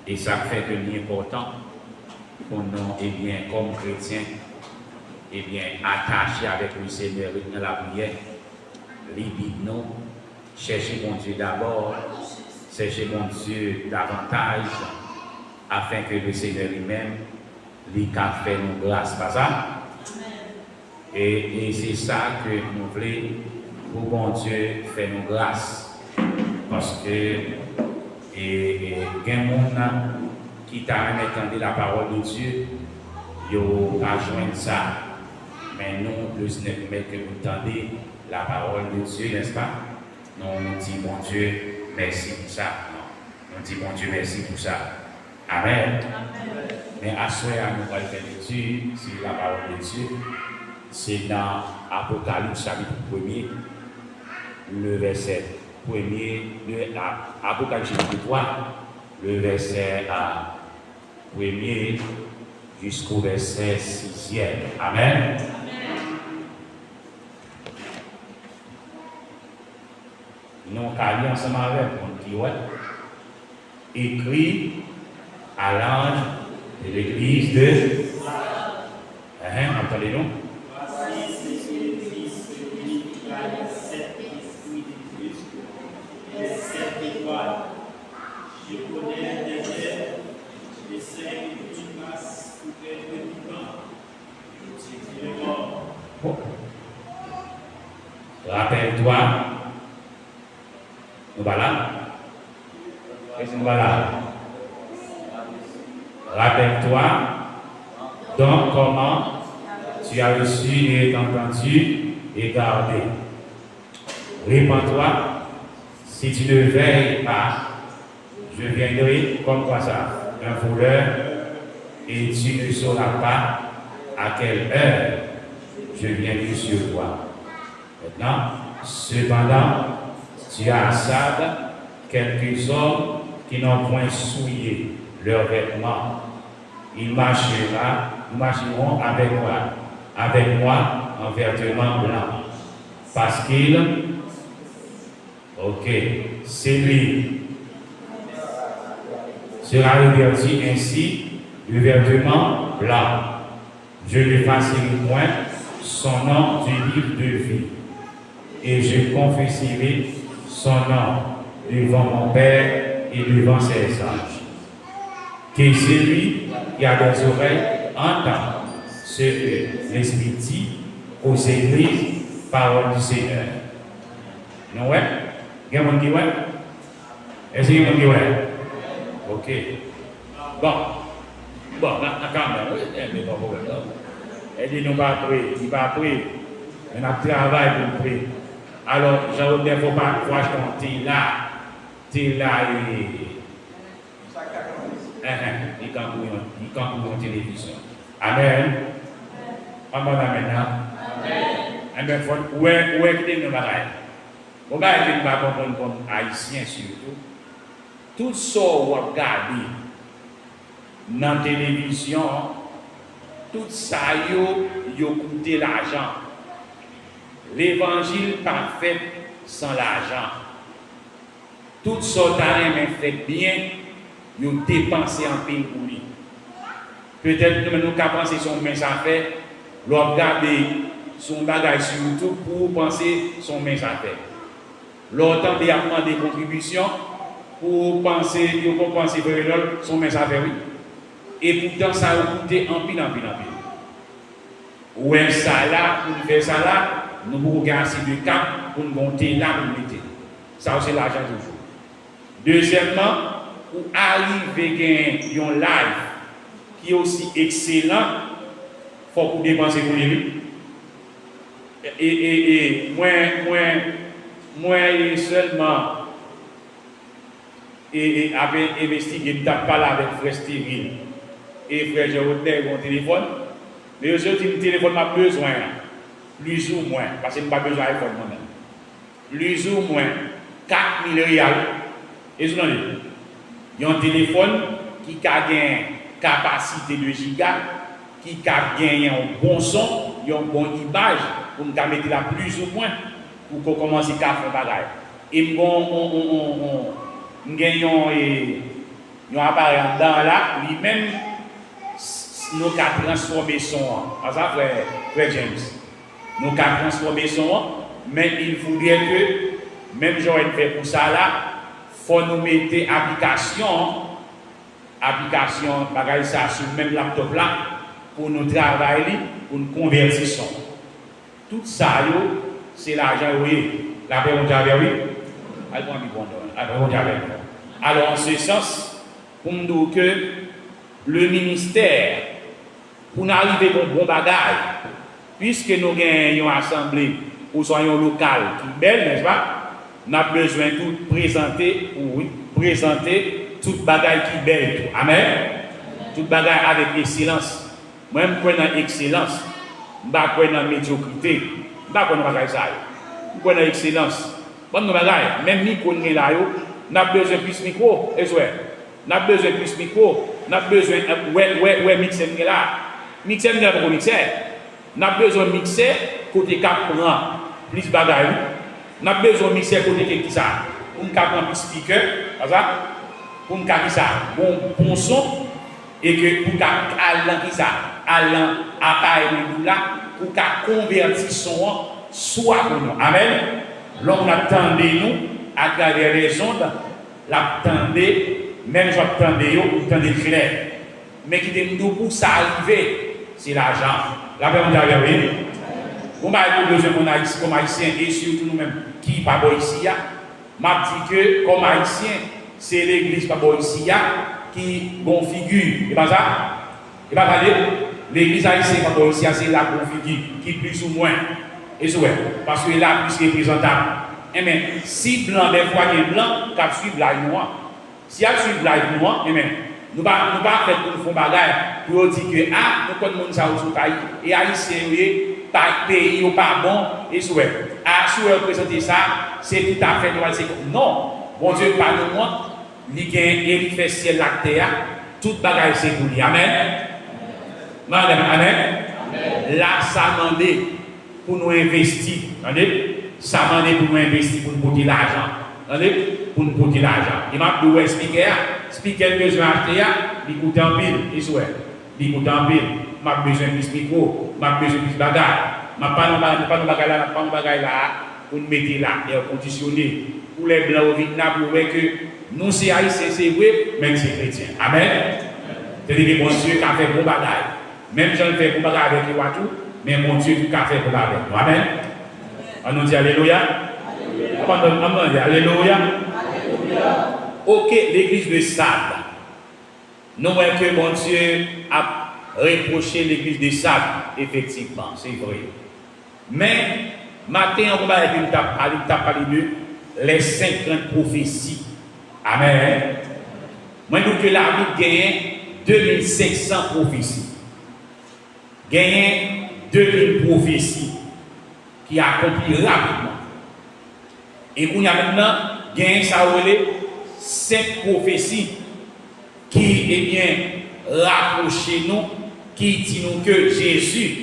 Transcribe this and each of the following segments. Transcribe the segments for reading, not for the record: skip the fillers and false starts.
Et ça fait que l'important pour nous, eh bien, comme chrétiens, eh bien, attachés avec le Seigneur dans la prière, les nous, chercher mon Dieu d'abord, chercher mon Dieu davantage, afin que le Seigneur lui-même, lui fait nous grâce, pas ça? Et c'est ça que nous voulons pour bon Dieu faire nous grâce. Parce que il y a des gens qui t'a entendu la parole de Dieu, ils ont joindre ça. Mais nous, plus que nous entendons la parole de Dieu, n'est-ce pas? Nous disons, bon Dieu, merci pour ça. Nous disons, bon Dieu, merci pour ça. Amen. Mais à ce moment-là, nous allons faire l'étude sur la parole de Dieu. C'est dans Apocalypse chapitre 1er, le verset 1er, Apocalypse chapitre 3, le verset 1er jusqu'au verset 6e. Amen. Nous allons ensemble avec mon qui écrit à l'ange de l'église de. Entendez-nous? Je connais des ailes, les cinq petites masses couvertes de piment. Je dis mort. Rappelle-toi, nous voilà. Qu'est-ce que nous voilà? Rappelle-toi, donc comment tu as reçu et entendu et gardé. Répands-toi, si tu ne veilles pas, je viendrai comme quoi ça, un voleur, et tu ne sauras pas à quelle heure je viendrai sur toi. Maintenant, cependant, tu as à Sade quelques hommes qui n'ont point souillé leurs vêtements. Ils marcheront avec moi en vêtements blancs. Parce qu'il, c'est lui, sera revêtu ainsi de vêtements blancs. Je n'effacerai point son nom du livre de vie, et je confesserai son nom devant mon Père et devant ses anges. Que celui qui a des oreilles entend ce que l'Esprit dit aux églises, parole du Seigneur. Non, ouais? Il y a un qui ouais? Est-ce qu'il y a un qui ouais? Ok. Bon, la caméra, elle n'est pas problème. Elle dit, nous pas prier, il va prier. On a travail pour prier. Alors, il ne faut pas croire que tu es là, et. Il campe en télévision. Amen. Amen. Amen. Où est-ce que nous allons? On va être comme haïtien surtout. Tout ça, on va regarder dans la télévision, tout ça, il a coûté l'argent. L'évangile pas fait sans l'argent. Tout ça, fait bien, il a dépensé en pain pour lui. Peut-être que nous avons pensé son main à faire, nous regarder son bagage surtout pour penser son main à faire. L'autant de demander des contributions pour penser que son main à faire, oui. Et pourtant, ça a coûté en pile. Ou un salaire, pour faire ça là, nous pouvons gagner assez de cap pour nous monter là, pour nous mettre. Ça, c'est l'argent toujours. Deuxièmement, pour arriver à un live qui est aussi excellent, il faut qu'on dépense pour lui. Et moi seulement et avec investigué, je parle avec Frère Stéphane et Frère Jérôme mon téléphone. Mais aujourd'hui, le téléphone m'a besoin, plus ou moins, parce que je n'ai pas besoin d'iPhone moi-même. Plus ou moins 4 000 réals. Et je vous dis, il y a un téléphone qui a une capacité de giga, qui a gagné un bon son, il y a une bonne image, pour nous mettre là plus ou moins, pour qu'on commence à faire des bagages. Et nous gagnons Nous apparaît dans là, lui-même, nous avons transformé son. Ça, frère James. Nous avons transformé son, mais il faudrait que, même j'aurais fait pour ça là, il faut nous mettre application, bagage ça sur le même laptop là, pour nous travailler, pour nous convertir son. Tout ça, c'est l'argent, oui. La paix, on dit oui. Alors, en ce sens, pour nous dire que le ministère, pour nous arriver à bon bagage, puisque nous avons une assemblée ou soyons locale qui est belle, n'est-ce pas? Nous avons besoin de présenter toute bagaille qui est belle. Amen. Toute bagaille avec excellence. Moi, je prends excellence. Je ne prends pas médiocrité. Je ne prends pas bagaille ça. Je prends excellence. Bonne bagaille. Même micro là, nous avons besoin de plus de micro. Nous avons besoin de plus de micro. Nous avons besoin de mixer là. Mixer là pour mixer. Nous avons besoin de mixer côté cap prend plus de bagaille. Nous avons besoin de mixer côté qui ça. Pour nous prendre plus de speaker. Pour nous faire ça, bon son, et que pour nous faire allant appareil là, pour nous convertir son soit pour nous. Amen. L'homme attendait nous à travers les ondes, l'attendait, même j'attendais vous attendez clair. Mais qui dit nous pour ça arriver, c'est l'argent. La paix mondiale, oui. Vous m'avez besoin comme haïtien et surtout nous-mêmes qui pas ici, m'a dit que comme haïtien, c'est l'église pas ici qui bon figure. Et pas ça? Et pas parler l'église haïtienne pas ici, c'est la bonne figure qui plus ou moins. Et c'est parce que là plus représentable. Eh bien, si blanc des fois il est blanc, qu'à suivre la noire. Si elle suit la noire, eh bien, nous pas faire pour faire bagaille pour dire que nous connaissons ça au pays et haïtien pas pays ou pas bon et c'est représenter ça, c'est tout à fait droit. Non, bon Dieu pas de moi, il fait ciel la terre, toute bagaille c'est pour lui. Amen. Amen. Là, ça demande pour nous investir. Ça demande pour nous investir, pour nous porter l'argent. Pour nous porter l'argent. Il m'a dit, speaker besoin d'acheter, il coûte en pile. Il coûte en pile. M'a besoin de plus micro, m'a besoin de plus bagarre. M'a pas de bagarre là, pour nous mettre là, et conditionner. Pour les blancs au Vietnam, pour voir que nous, c'est haïtiens, c'est vrai, même c'est chrétien. Amen. C'est-à-dire que mon Dieu qui a fait bon bagage. Même si on fait bon bagage avec les Watou, mais mon Dieu qui a fait bon bagage avec nous. Amen. On nous dit Alléluia. On dit Alléluia. Ok, l'église de Sade. Nous voyons que mon Dieu a reproché l'église de Sade. Effectivement, c'est vrai. Mais, matin, on va parler de les 50 prophéties. Amen. Moi, je dis que la Bible gagne 2500 prophéties. Gagne 2000 prophéties qui accomplissent rapidement. Et qu'on a maintenant, gagne ça, 5 prophéties qui, eh bien, rapprochent nous, qui disent nous que Jésus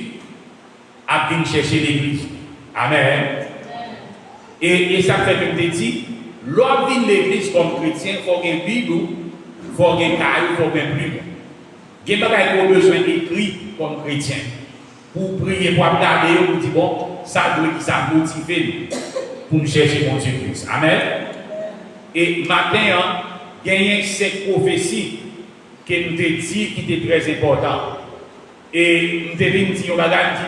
a venu chercher l'église. Amen. Et ça fait que je dis, l'homme vient l'église comme chrétien, il faut une Bible, il faut un caillou, il faut un plume. Il n'y a pas besoin d'écrire comme chrétien. Pour prier, pour regarder, pour dire, bon, ça doit ça motiver pour nous chercher mon Dieu Christ. Amen. Et matin, il y a 5 prophéties que nous avons dit qui étaient très importantes. Et nous devons dire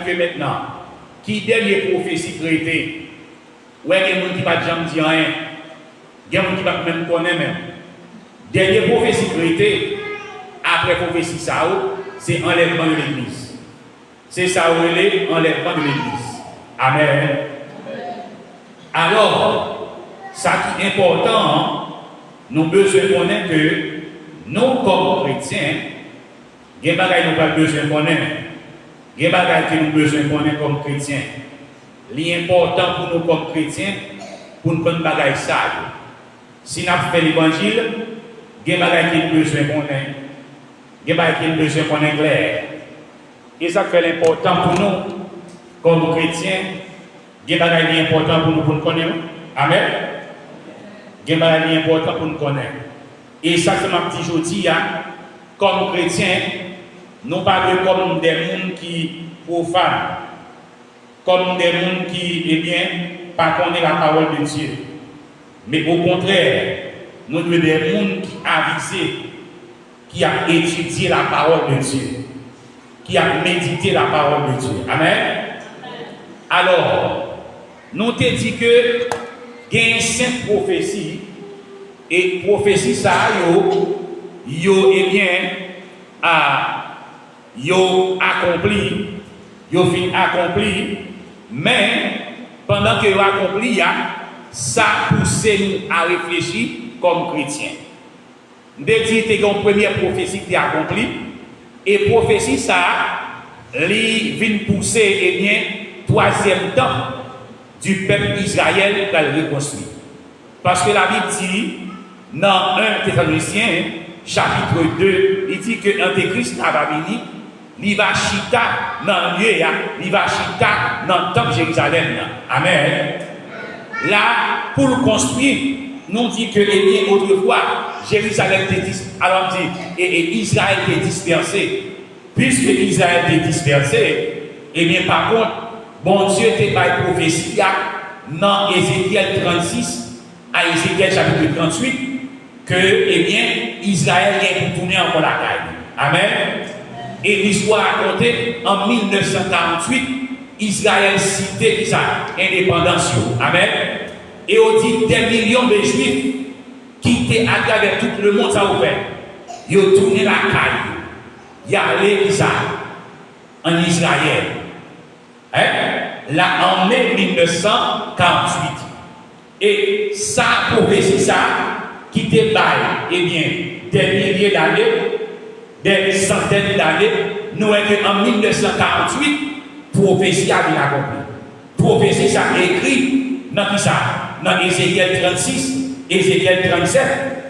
que maintenant, qui dernière prophétie traitée, il y a des gens qui ne peuvent jamais dire rien. Il y a des gens qui ne peuvent même connaître même. Dernière prophétie traitée, après prophétie ça, c'est enlèvement de l'église. C'est ça où il est, enlèvement de l'église. Amen. Alors, ça qui est important, nous avons besoin de connaître que nous, comme chrétiens, il y a des choses que nous n'avons pas besoin de connaître. Il y a des choses que nous avons besoin de connaître comme chrétiens. L'important pour nous comme chrétiens, pour nous prendre des choses. Si nous avons fait l'évangile, il y a des choses que nous avons besoin de connaître. Il y a des choses que nous avons besoin de connaître clair. Et ça fait l'important pour nous, comme chrétiens, il y a des choses importantes pour nous connaître. Amen. Il y a des choses importantes pour nous connaître. Et ça, c'est ma petite aujourd'hui, comme chrétiens, nous parlons comme des gens qui profanent, comme des gens qui, eh bien, pas connaissent la parole de Dieu. Mais au contraire, nous devons des gens qui avisés, qui a étudié la parole de Dieu, qui a médité la parole de Dieu. Amen. Alors, nous te dit que il y a une sainte prophétie, et prophétie ça, yo eh bien, yo accompli, yo fin accompli, mais pendant que yo accompli, ça pousse nous à réfléchir comme chrétiens. Dès que tu as une première prophétie qui est accomplie, et prophétie ça, li vient pousser, eh bien, troisième temps du peuple Israël qu'elle reconstruit. Parce que la Bible dit, dans 1 Thessaloniciens, chapitre 2, il dit que l'Antéchrist va venir, il va chita dans le lieu, il va chita dans le temple de Jérusalem. Amen. Là, pour le construire, nous dit que, eh bien, autrefois, Jérusalem était dispersé, alors dit, et Israël était dispersé. Puisque Israël était dispersé, eh bien, par contre, bon Dieu était par prophétie dans Ézéchiel 36 à Ézéchiel chapitre 38 que, eh bien, Israël est retourné encore la caille. Amen. Et l'histoire racontée en 1948, Israël citait ça, indépendance. Amen. Et on dit des millions de juifs qui étaient à travers tout le monde, ça ouvert. Ils ont tourné la caille. Ils sont allés en Israël. Hein? Là, en mai 1948. Et ça, prophétie ça, qui déballe, eh bien, des milliers d'années, des centaines d'années, nous en 1948, prophétie a bien accompli. Prophétie ça écrit dans qui ça? Dans Ézéchiel 36, Ézéchiel 37,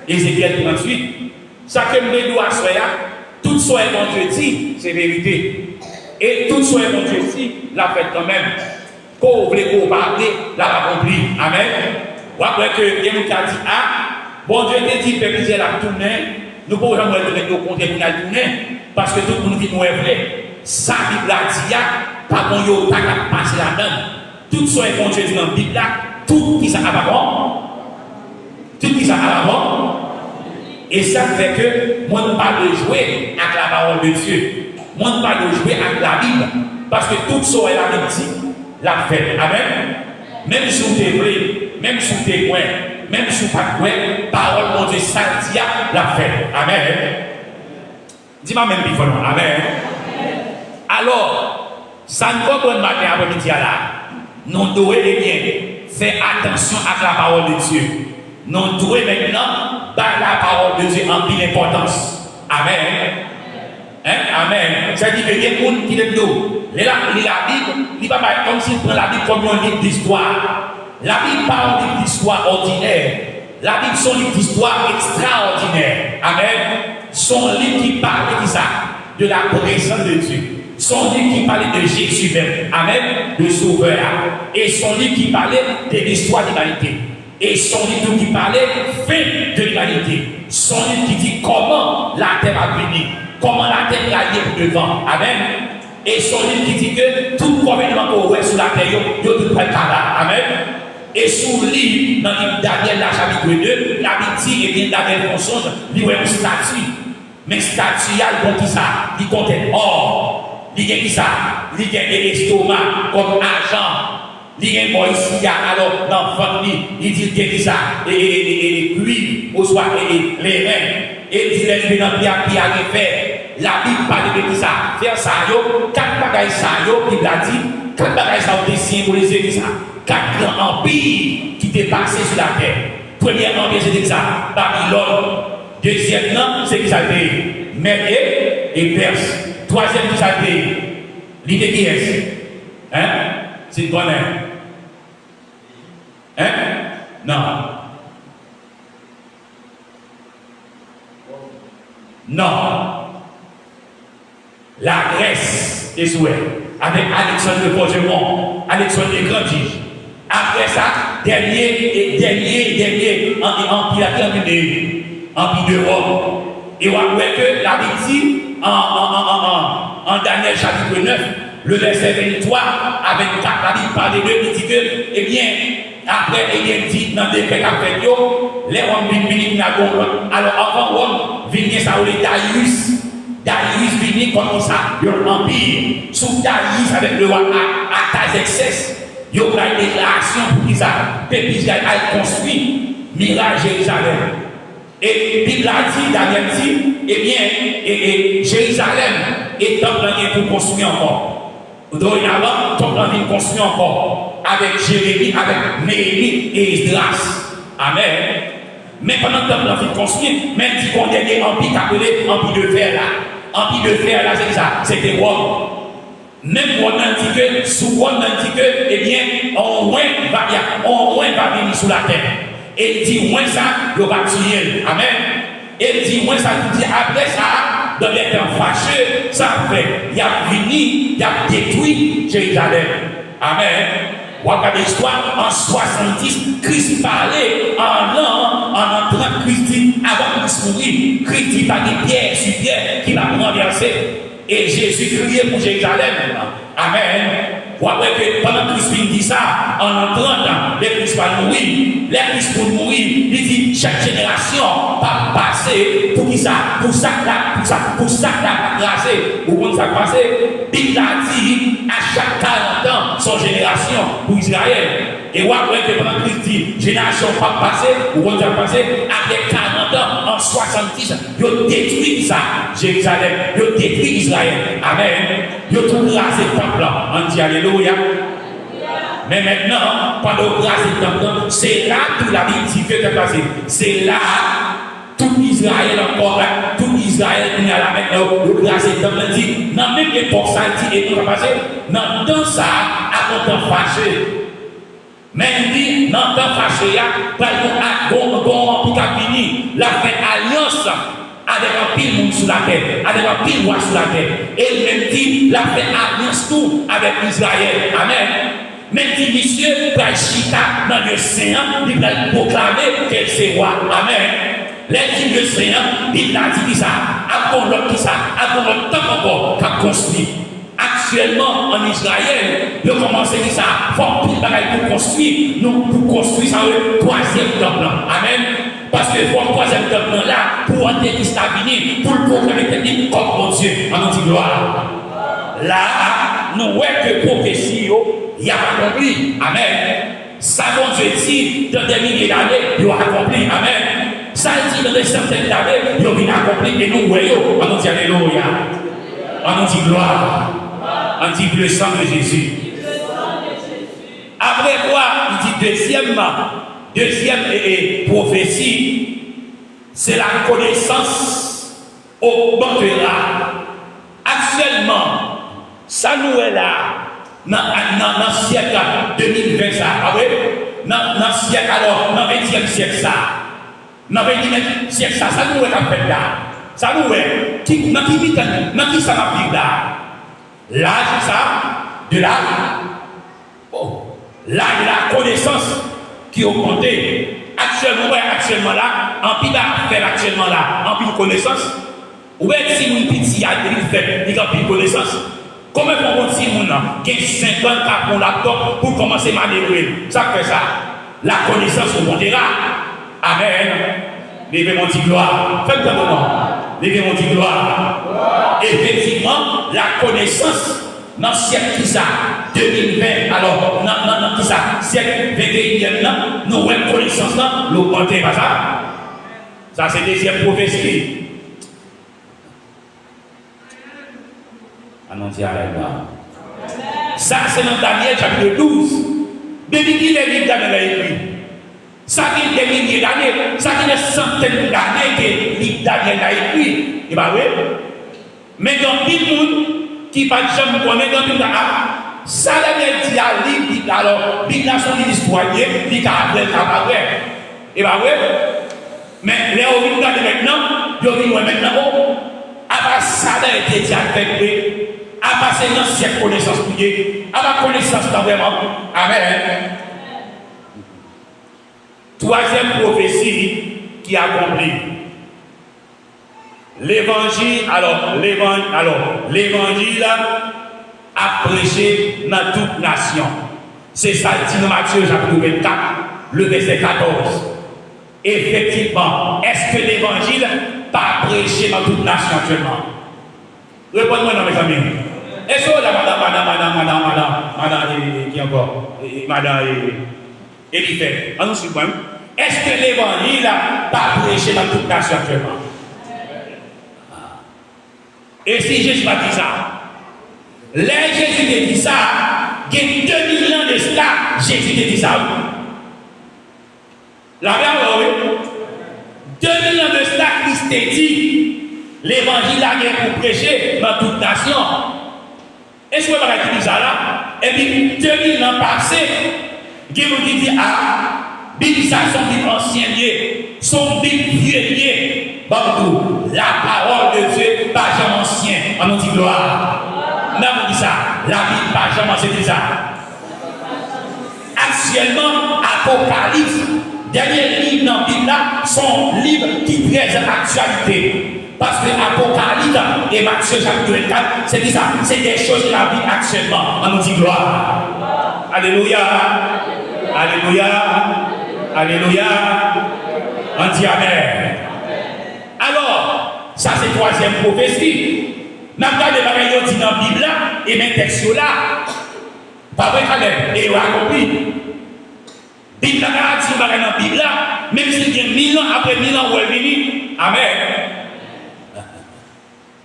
Ézéchiel 38. Ça que nous doit faire, tout ce que mon Dieu dit, c'est vérité. Et tout ce que mon Dieu dit, l'a fait quand même. Qu'on voulait qu'on parle, l'a accompli. Amen. Ou après que il y a dit, bon Dieu te dit, peuple Israël a tourné, nous pouvons jamais donner au compte pour la tourner, parce que tout le monde dit nous est vrai. Ça, la Bible a dit, pas bon, yo, pas qu'à passer là-dedans. Tout ce que mon Dieu dit dans la Bible, tout qui ça a avant, tout qui ça a avant. Et ça fait que moi, je ne parle pas de jouer avec la parole de Dieu. Moi, je ne parle pas de jouer avec la Bible. Parce que tout ce que la Bible dit, la fait. Amen. Même si vous êtes vrai, même si vous êtes loin, même si vous n'êtes pas loin, parole de Dieu, ça dit, la fait. Amen. Dis-moi même plus fort. Amen. Alors, ça ne va pas matin après-midi là. Nous devons faire attention à la parole de Dieu. Nous devons maintenant dans la parole de Dieu en pile importance. Amen. Hein? Amen. Ça dit que il y a des gens qui disent la Bible, il va pas comme s'il prend la Bible comme un livre d'histoire. La Bible pas un livre d'histoire ordinaire. La Bible c'est un livre d'histoire extraordinaire. Amen. Son livre qui parle de ça, de la présence de Dieu. Son livre qui parlait de Jésus même. Amen. Le Sauveur. Et son livre qui parlait de l'histoire de l'humanité. Et son livre qui parlait fin de l'humanité. Son livre qui dit comment la terre va venir. Comment la terre va aller pour devant. Amen. Et son livre qui dit que tout gouvernement qu'on voit sur la terre, il y a tout près de là. Amen. Et sous le livre, dans le livre Daniel, la chapitre 2, la Bible dit, et bien Daniel Fonson, il y a une statue. Mais statue, il y a le qui ça, il contient or, il y a qui ça, il y a des estomacs comme argent. Il y a ici, alors dans le fond, il dit qu'il y a ça, et cuivre, au soir, et les reins, et il dit les gens qui a fait. La Bible parle de ça. Faire ça, quatre bagages ça, la Bible a dit, quatre bagages ça ont été symbolisés ça. Quatre grands empires qui étaient passés sur la terre. Premier empire, c'était ça, Babylone. Deuxième, c'est qui ça été Mède et Perse. Troisième, qui ça été l'idée qui est. Hein? C'est quoi même? Hein? Non. Non. La Grèce est souhait. Avec Alexandre le Forgeron, Alexandre le Grand Tige. Après ça, dernier empire qui a terminé. Empire de Rome. Et on voit que la Bible dit en Daniel chapitre 9, le verset 23 à 24, la Bible parle de deux, il dit que, eh bien, après, il dit dans des décret qu'a fait, les Roms viennent venir dans Rome. Alors avant Rome, viennent ça, les Darius. Darius vient comme ça, l'empire. Sous Darius avec le roi Artaxerxès, il y a une déclaration pour qu'Israël, peuple Israël a construit mirage Jérusalem. Et Bible a dit, Daniel dit, eh bien, Jérusalem est en train de construire encore. Dorénavant, ton plan de construire encore avec Jérémie, avec Néhémie et Esdras. Amen. Mais pendant que ton plan de construire, même si on dernier empire appelé empire de fer là. Empire de fer là, c'est ça, c'était Rome. Même Rome a dit que, sous Rome a dit que, eh bien, on va venir sous la terre. Et il dit, moins ça, il va tuer. Amen. Et il dit, moins ça, il dit, après ça, dans les temps fâcheux, ça fait, il a fini, il a détruit Jérusalem. Amen. Vous regardez l'histoire, en 70, Christ parlait en entrant, Christ dit, avant Christ mourir, Christ dit, pas des pierres sur pierre qui va renverser. Et Jésus criait pour Jérusalem. Amen. Vous voyez que pendant que Christ dit ça, en entrant dans les Christ va mourir, les Christ pour mourir, il dit chaque génération va passer pour qui ça, pour ça va passer. Vous comprenez ça passer? Il a dit à chaque 40 ans son génération pour Israël. Et vous voyez que pendant que Christ dit génération va passer, vous comprenez ça passer? Après 40 ans, en 70, ils ont détruit ça, Jérusalem, ils ont détruit Israël. Amen. Ils ont tout rasé le temple. On dit alléluia. Mais maintenant, pendant que rasé le temple, c'est là que la Bible dit que c'est passé. C'est là, tout Israël encore, tout Israël qui est là maintenant, le rasé le temple dit, dans même l'époque, ça dit, et tout va passer, dans tout ça, à mon temps fâché. Mais il dit, dans le temps fâché, il y a fini, la fait alliance avec un pile monde sur la terre, avec un pile roi sur la terre. Et il même dit, la fait alliance tout avec Israël. Amen. Même dit, monsieur, pour Chita dans le Seigneur, il va proclamer qu'elle c'est roi. Amen. Les dit le Seigneur, il a dit ça, avant l'autre qui ça, avant l'autre temps encore, qu'a construit. Actuellement, en Israël, il a commencé à dire ça, il faut plus de pour construire, nous, pour construire ça, le troisième temple. Amen. Parce que pour le troisième temple là, pour un qui s'est venu, pour le proclamer technique comme mon Dieu, en dit gloire. Là, nous voyons que prophétie, il y a accompli. Amen. Ça, mon Dieu dit, dans des milliers d'années, il a accompli. Amen. Ça dit dans des centaines d'années, il a accompli. Et nous voyons, on dit alléluia. On dit gloire. On dit le sang de Jésus. Après quoi, il dit deuxième prophétie, c'est la connaissance augmentera. Actuellement, ça nous est là, dans le siècle 2020, ça, ah oui? Dans le siècle, alors, dans le 20e siècle, ça. Dans le 20e siècle, ça nous est en fait là. Ça nous est. Dans qui ça va vivre là? L'âge, ça, de l'âge. Oh. L'âge de la connaissance qui augmente. Actuellement là, en pile faire actuellement là, en pile connaissance. Ou est si mon petit a fait, il a pile connaissance. Comment on dit si mon qui a 50 ans pour laptop pour commencer à manœuvrer? Ça fait ça. La connaissance augmentera. Amen. Levez mon dit gloire. Faites comme moi. Levez mon dit gloire. Effectivement, la connaissance dans le siècle qui ça, 2020, alors, dans qui ça, siècle 21e, nous avons connaissance là, l'augmenter, pas ça. Ça, c'est deuxième prophétie. Annoncez à la ça, c'est dans Daniel chapitre 12. Depuis qu'il est livre Daniel a écrit. Ça fait des milliers d'années, ça fait des centaines d'années que livre Daniel a écrit. Et bien oui. Mais dans tout le monde qui ne va jamais connaître dans tout le monde, ça Daniel dit à livre, alors, livre là sont des historiens, il a appris le cabaret. Et bien oui. Mais les hommes maintenant, ils disent maintenant, après ça a été dit avec lui. À passer dans cette connaissance pour Dieu, à la connaissance vraiment. Amen. Troisième prophétie qui a accompli. L'évangile a prêché dans toute nation. C'est ça dit dans Matthieu chapitre 24, le verset 14. Effectivement, est-ce que l'évangile pas prêché dans toute nation actuellement? Répondez-moi non, mes amis. Est-ce que madame, qui encore? Madame Elifet, on nous suit. Est-ce que l'évangile n'a pas prêché dans toute nation actuellement? Et si Jésus m'a dit ça, là Jésus dit ça, il y a 2000 ans de cela, Jésus dit ça. La même oui. 2000 ans de cela, Christ a dit, l'évangile a été pour prêcher dans toute nation. Est-ce que vous avez dit ça là? Et puis 2000 ans passés, il dit ah, Bible ça son Bible ancien lié, son Bible vieux lié. Bon, la parole de Dieu, pas jamais ancien, on nous dit gloire. Non, on dit ça, la Bible, pas jamais ancien, dit ça. Actuellement, Apocalypse, dernier livre dans la Bible là, sont livres qui présent l'actualité. Parce que Apocalypse et Matthieu chapitre 24, c'est dit ça, c'est des choses de la Bible actuellement, on nous dit gloire. Alléluia, alléluia, alléluia, on dit amen. Alors, ça c'est troisième prophétie. Nous avons des bagailles dans la Bible et mes textes là. Pas vrai, et on a compris. La Bible a dit dans la Bible même s'il y a 1000 ans après 1000 ans, où elle est venue. Amen.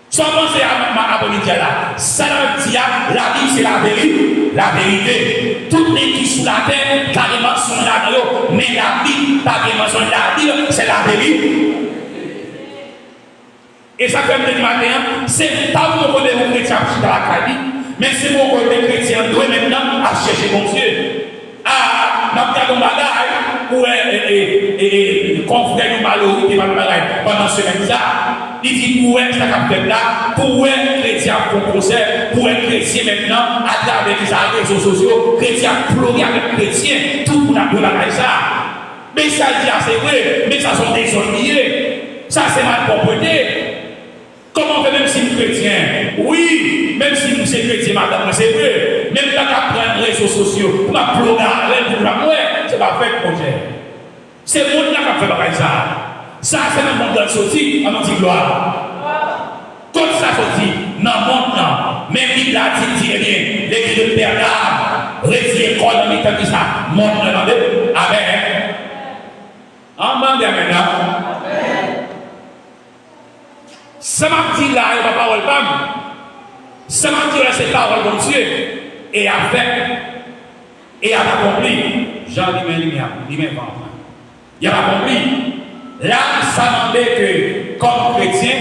Sans penser à après-midi là. Ça veut dire la Bible c'est la vérité. La vérité. Toutes les qui sous la terre, carrément sont là-dedans. Mais la Bible, pas vraiment sont la Bible, c'est la vérité. Et ça fait le matin, c'est pas mon côté mon chrétien dans la caille, mais c'est mon côté chrétien doit maintenant à chercher mon Dieu. Ah, n'a pas de bagaille, ou confrère nous malheureux qui va nous bagaille pendant ce même ça. Il dit pour ça qu'a fait là, pour un chrétien pour concert, pour un chrétien maintenant, à travers les réseaux sociaux, chrétien pleurer avec chrétien, tout pour la bagaille ça. Mais ça dit c'est vrai, mais ça sont des ennuis. Ça c'est ma propreté. Comment on fait même si nous sommes chrétiens? Oui, même si nous sommes chrétiens, madame, c'est vrai. Même quand on prend les réseaux sociaux, pour la pleurer, pour la mourir, c'est pas fait projet. C'est le monde là qui a fait pareil ça. Ça, c'est le monde qui a sorti, on dit gloire. Quand ça sorti, dans le monde là, même Bible a dit rien, l'église de Père d'âme, retire quoi dans les temps qui ça, monde là, amen. Amen, amen. Ça m'a dit là, il va pas parole femme. Ça m'a dit là, c'est parole de Dieu. Et avec, et a accompli. Jean lui-même lumière, lui-même vent. Il a accompli. Là, ça m'a dit que, comme chrétien,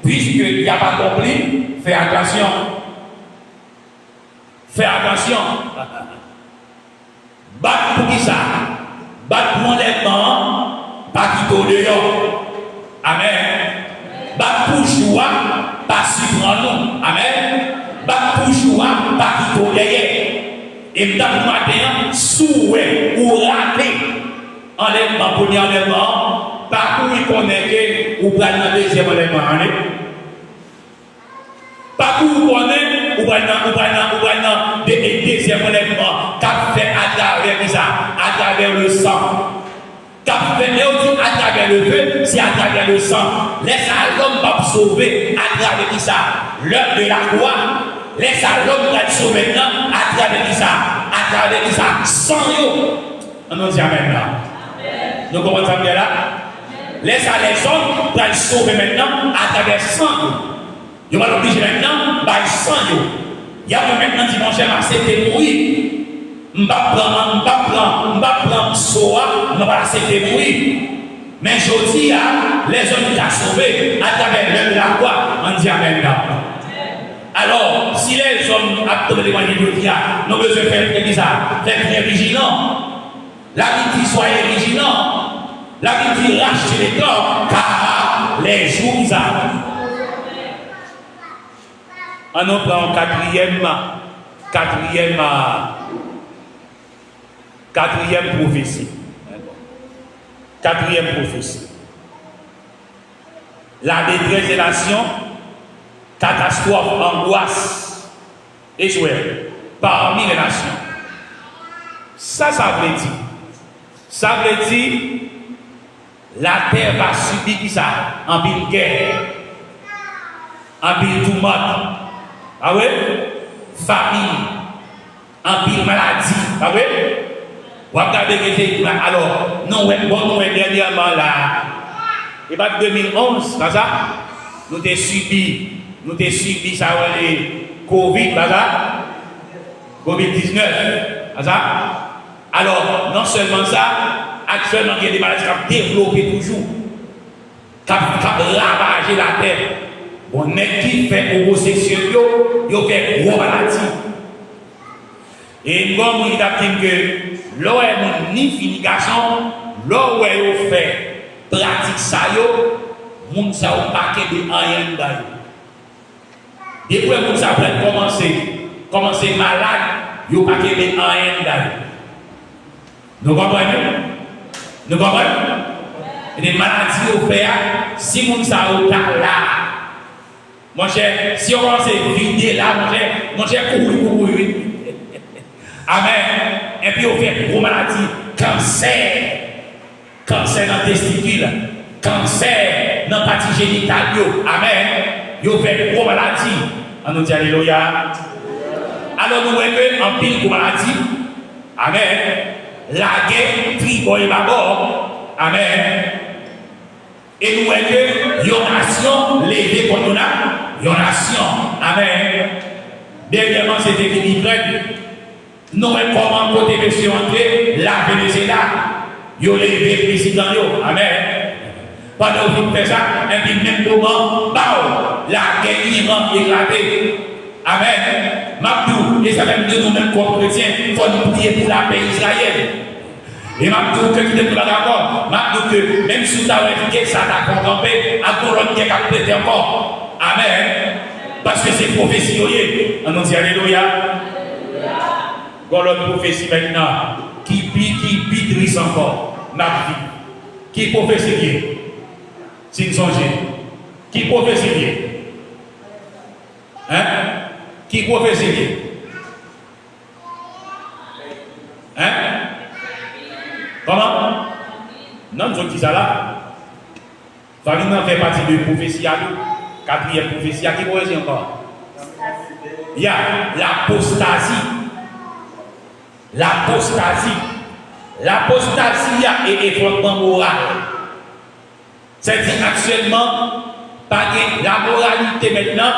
puisqu'il n'a pas accompli, fais attention. Fais attention. Battre pour qui ça? Battre pour l'enlèvement, pas quitter au dehors. Amen. Bat pour joie, pas suivre nous. Amen. Bat pour joie, pas quitter derrière. Et dans le matin, souhait ou raté, enlèvement, premier enlèvement, pas pour y connaître ou prendre le deuxième enlèvement. Pas pour y connaître ou prendre le deuxième enlèvement, qu'a fait à travers ça, à travers le sang. Qu'a fait à travers le feu, c'est à travers le sang. Laisse à l'homme pas sauver à travers ça. L'heure de la gloire. Laisse à l'homme pas sauver maintenant à travers ça. À travers ça. Sans eux. On nous dit amen là. Nous comprenons ça bien là. Laisse à les hommes pas sauver maintenant à travers sang. Ils vont l'obliger maintenant par sang. Il y a maintenant dimanche à c'était mourir. M'ba prendre soa, m'ba accepter mourir. Mais je dis à les hommes qui ont sauvé à travers l'œuvre de la croix, on dit amen là. Alors, si les hommes ont trouvé les moyens de dire, nous devons faire très vigilants. La vie dit soyez vigilants. La vie dit rachetez les corps, car les jours arrivent. On nous prend quatrième prophétie. Quatrième prophétie. la détresse des nations, catastrophe, angoisse, échoué parmi les nations. Ça veut dire. Ça veut dire, la terre va subir qui ça? En pile guerre, en pile tourmente. Ah ouais? Famine, en pile maladie. Ah ouais? Vous regardez que alors, nous, dernièrement là, et pas 2011, là, ça, nous avons subi ça, les Covid, là, ça, Covid-19, là, ça. Alors, non seulement ça, actuellement, il y a des maladies qui ont développé toujours, qui ont ravagé la terre. Bon, mais qui fait homosexuel, ils ont fait gros maladies. Et moi, je dis que l'eau est ni fini garçon, l'eau est fait pratique ça, moun sa ou paquet de rien d'ailleurs. Depuis que moun sa commencer malade, yo paquet de rien d'ailleurs. Nous comprenons? Nous comprenons? Des maladies au fait, si moun sa ou là, mon cher, si on commence à vider là, mon cher, courir. Amen. Et puis on fait gros maladies, cancer dans le testicule, cancer dans la partie génitale. Amen. On fait gros maladies. On nous dit alléluia. Alors nous voyons en pile gros maladies. Amen. La guerre, tribo et babord. Amen. Et nous voyons que une nation levée pour nous là. Une nation. Amen. Dernièrement, c'était l'Ukraine. Nous avons comment côté monsieur André, la Venezuela, yo levé le président yo, amen. Pendant que vous faites ça, et puis même moment, la guerre Iran éclatée, amen. Mabdou, et ça même de nous-mêmes comme chrétiens, il faut nous prier pour la paix israélienne. Et Mabdou, que tu n'es pas d'accord, Mabdou, que même si tu as fait ça, tu as contemplé, à couronne qui est capté encore, amen. Parce que c'est prophétie, on nous dit alléluia. Quand l'autre prophétie maintenant, qui bidrisse encore, n'a vie. Qui prophétie bien? Si nous songez. Qui prophétie bien? Hein? Qui prophétie bien? Hein? Comment? Non, nous disons ça là. Famille fait partie de prophétie à nous. Quatrième prophétie, à qui prophétie encore? Il y a l'apostasie. L'apostasie est effondrement moral. C'est-à-dire actuellement, par la moralité maintenant,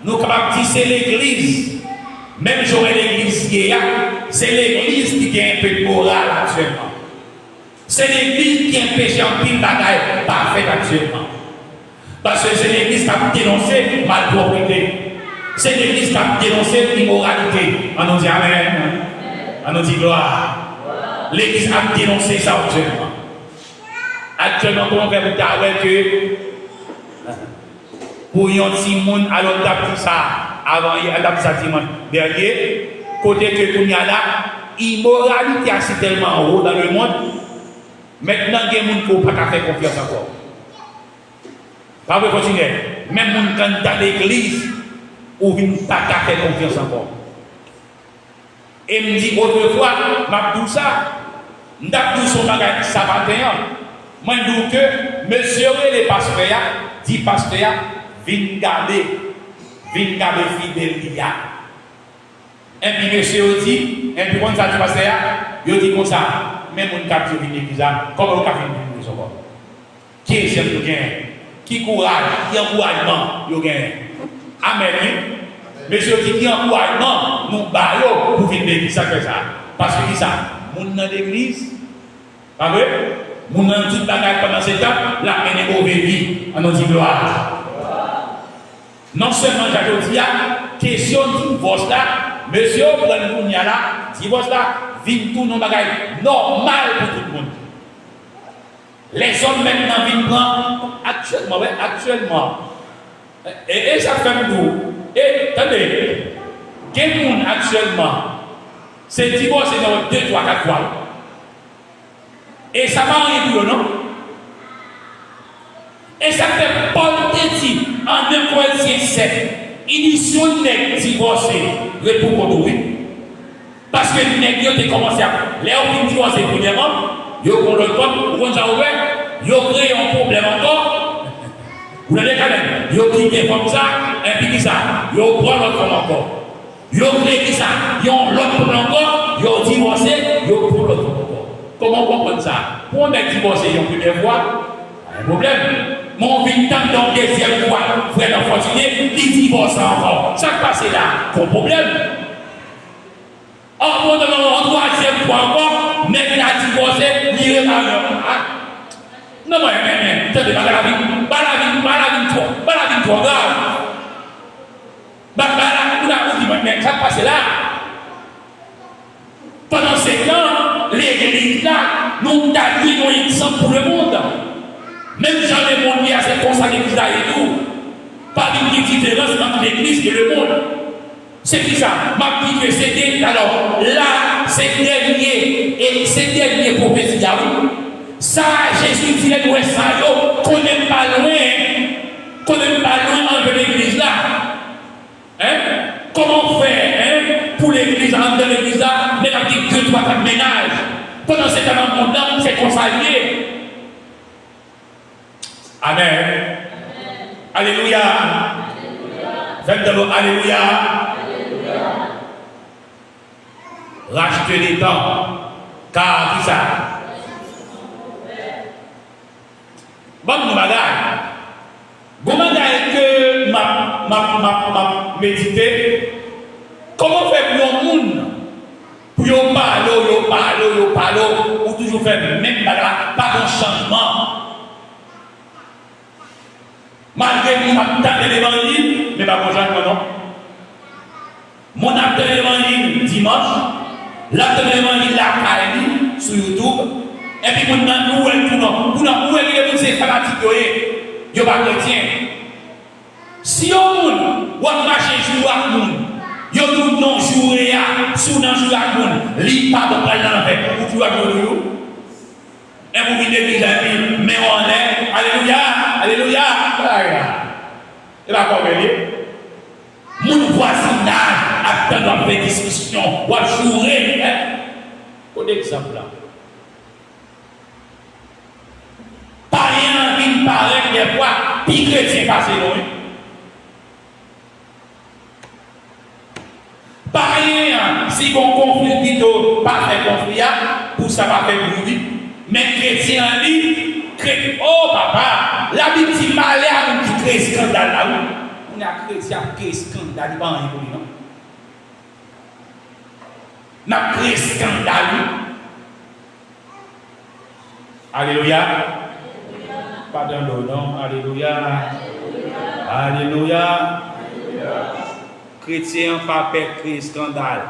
nous sommes capables de dire c'est l'église. Même si l'église qui est, c'est l'église qui a un peu de morale actuellement. C'est l'église qui a un péché en pile bagaille parfait actuellement. Parce que c'est l'église qui a dénoncé malpropreté. C'est l'église qui a dénoncé l'immoralité. On nous dit amen. On nous dit gloire. L'église a dénoncé ça actuellement. Actuellement, comment faire pour dire que pour un petit monde, alors d'appeler ça avant, d'appeler ça dimanche dernier, côté que tout y a là, immoralité est tellement haut dans le monde, maintenant il y a des gens qui n'ont pas faire confiance encore. Pas de continuer. Même les gens dans l'église, ou ne pas faire confiance encore. Et me dit autrefois, je dis ça, je dis son bagage, ça va bien. Moi, je dis que monsieur les pasteurs, dit pasteur, viens garder fidèle. Et puis monsieur dit, et puis quand ça dit pasteur, il dit comme ça, même mon cap de l'église, comment on peut venir l'église encore? Qui est chef de gain? Qui courage, qui encouragement, il gagne. Amen. Monsieur dit qui encouragement, nous baillons pour venir l'église, ça fait ça. Parce que qui ça? Moun dans l'église, pas vrai? Moun dans toute bagaille pendant cette temps, la mené au vie, on nous dit gloire. Non seulement j'ai dit, question de divorce là, monsieur, vous allez là, divorce là, vient tout nos bagailles normal pour tout le monde. Les hommes maintenant viennent prendre actuellement. Et ça fait nous. Et attendez, quel monde actuellement, c'est divorce dans 2, 3, 4 fois. Et ça va arriver, non? Et ça fait Paul te dit en 1 Corinthiens 7, initiaux nègres divorcés, retour contre lui. Parce que les nègres ont commencé à. Les hommes divorcés premièrement, ils ont le compte, ils ont créé un problème encore. Vous l'avez quand même. Ils ont quitté comme ça, et puis ça, ils ont pris l'autre comme encore. Ils ont créé ça, ils ont l'autre comme encore, ils ont divorcé, ils ont pris l'autre comme encore. Comment comprendre ça? Pour un divorcé, ils ont première fois, un problème. Mon vie tant dans deuxième fois, frère continuer, il divorce encore. Ça passe là, pas problème. En troisième fois encore, mais il a divorcé, il est là. Non, mais, tu pas la vie, toi, grave. Mais ça passe là. Pendant ces temps, l'église là, nous avons un exemple pour le monde. Même Jean le monde a cette consacré l'église là et tout. Pas une différence entre l'église et le monde. C'est qui ça? Ma vie que c'était, alors là, c'est dernier prophétie. Ça, Jésus dit, nous sommes qu'on n'est pas loin entre l'église là. Hein? Comment faire pour l'église, entre l'église là, mais la petite 2, 3, 4 ménages. Pendant ce temps, mon âme s'est consacrée. Amen. Alléluia. Faites de l'eau, alléluia. Rachetez les temps. Car qui ça? Bon, nous bagaille. Bon, bagaille que m'a médité. Comment faire pour un monde? Pour yon parler, ou toujours faire le même bagaille, pas de changement. Malgré que mon attend l'évangile, mais pas bonjour non. Mon attend l'évangile dimanche, l'attend l'évangile la caille sur YouTube, et puis mon nan où elle tout non, où elle est c'est fanatique yo pas chrétien. Si on moun ou marcher jour à moun, yo tout non jour ya, sous nan jour à moun, li pas de prendre dans fait, ou tu vas yo. Et vous venez l'église mais on est alléluia. Alléluia. Et là, comment il est? Mon voisinage attend de faire discussion, ou à jouer. Pour exemple là. Pas rien qui paraît des fois, puis chrétien passé loin. Pas rien, si on conflit plutôt, pas fait conflit, pour ça va faire bruit. Mais chrétien dit, oh papa, la Bible dit malheur à nous qui crée scandale là. On a chrétien qui crée scandale, il n'y a pas rien pour lui, non? On a créé scandale. Alléluia. Pardon, non, alléluia. Alléluia. Chrétien pas créé scandale.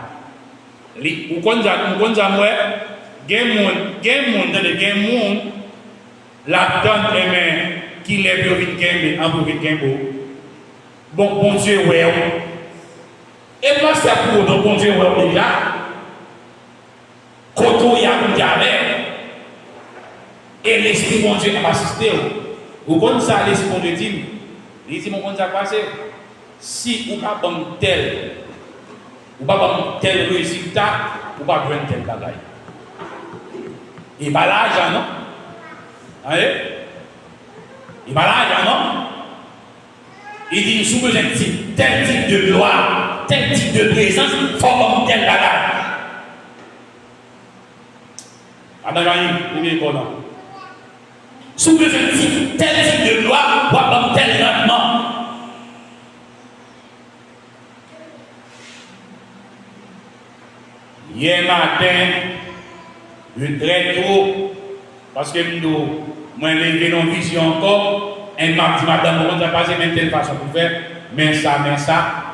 Vous connaissez moi? Gen moun la donne aimé qui lève au vin en pour vin bon Dieu ouais. Et moi c'est pour donc bon Dieu ouais déjà. Koto ya jamais. Et l'esprit bon Dieu a assisté. Vous connaissez ça l'esprit bon Dieu dit. Il dit mon bon ça passer. Si ou pas bon tel résultat, ou pas joindre tel bagaille. Il va l'argent, non? Allez? Il va l'argent, non? Il dit, sous besoin de tel type de gloire, tel type de présence, il faut comme tel bagage. Il est bon, non? Sous besoin de tel type de gloire, il faut comme tel rendement. Hier matin, je très tôt, parce que moi, j'ai une vision encore, et m'a dit, madame, on va passer même telle façon pour faire, mais ça,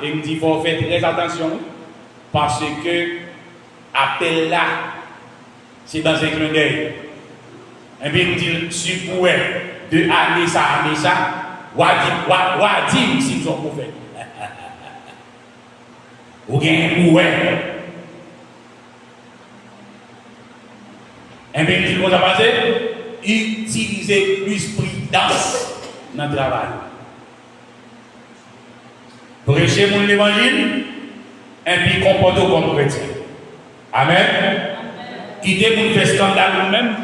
et il me dit, il faut faire très attention, parce que appel là, c'est dans un clin d'œil. Et puis il me dit, si vous pouvez, de aller ça, ou à dire si vous en faire. Ou bien, ouais. Et bien, il va passer, utiliser plus prudence. dans le travail. Prêchez mon l'évangile et puis comportez comme chrétien. Amen. Quittez pour faire scandale vous-même,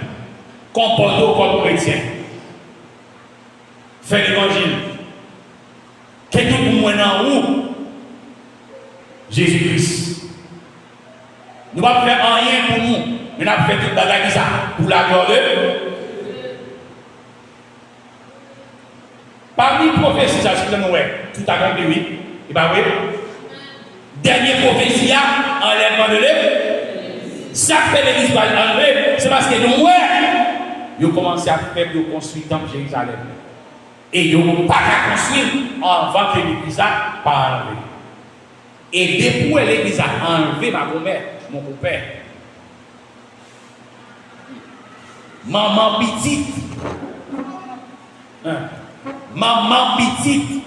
comportez comme chrétien. Faites l'évangile. Qu'est-ce que vous menez en où? Jésus-Christ. Nous ne pouvons pas faire rien pour nous, mais nous avons fait tout le bagage ça pour la gloire de Dieu. Parmi les prophéties, ça c'est tout à fait oui. Et bien oui. Dernière prophétie, enlèvement de l'œuvre. Ça fait l'église va enlever, c'est parce que nous, ils ont commencé à faire de construire dans Jérusalem. Et ils n'ont pas qu'à construire avant que l'église a pas enlevé. Et depuis que l'église a enlevé ma grand-mère, mon père, maman petite, maman petite,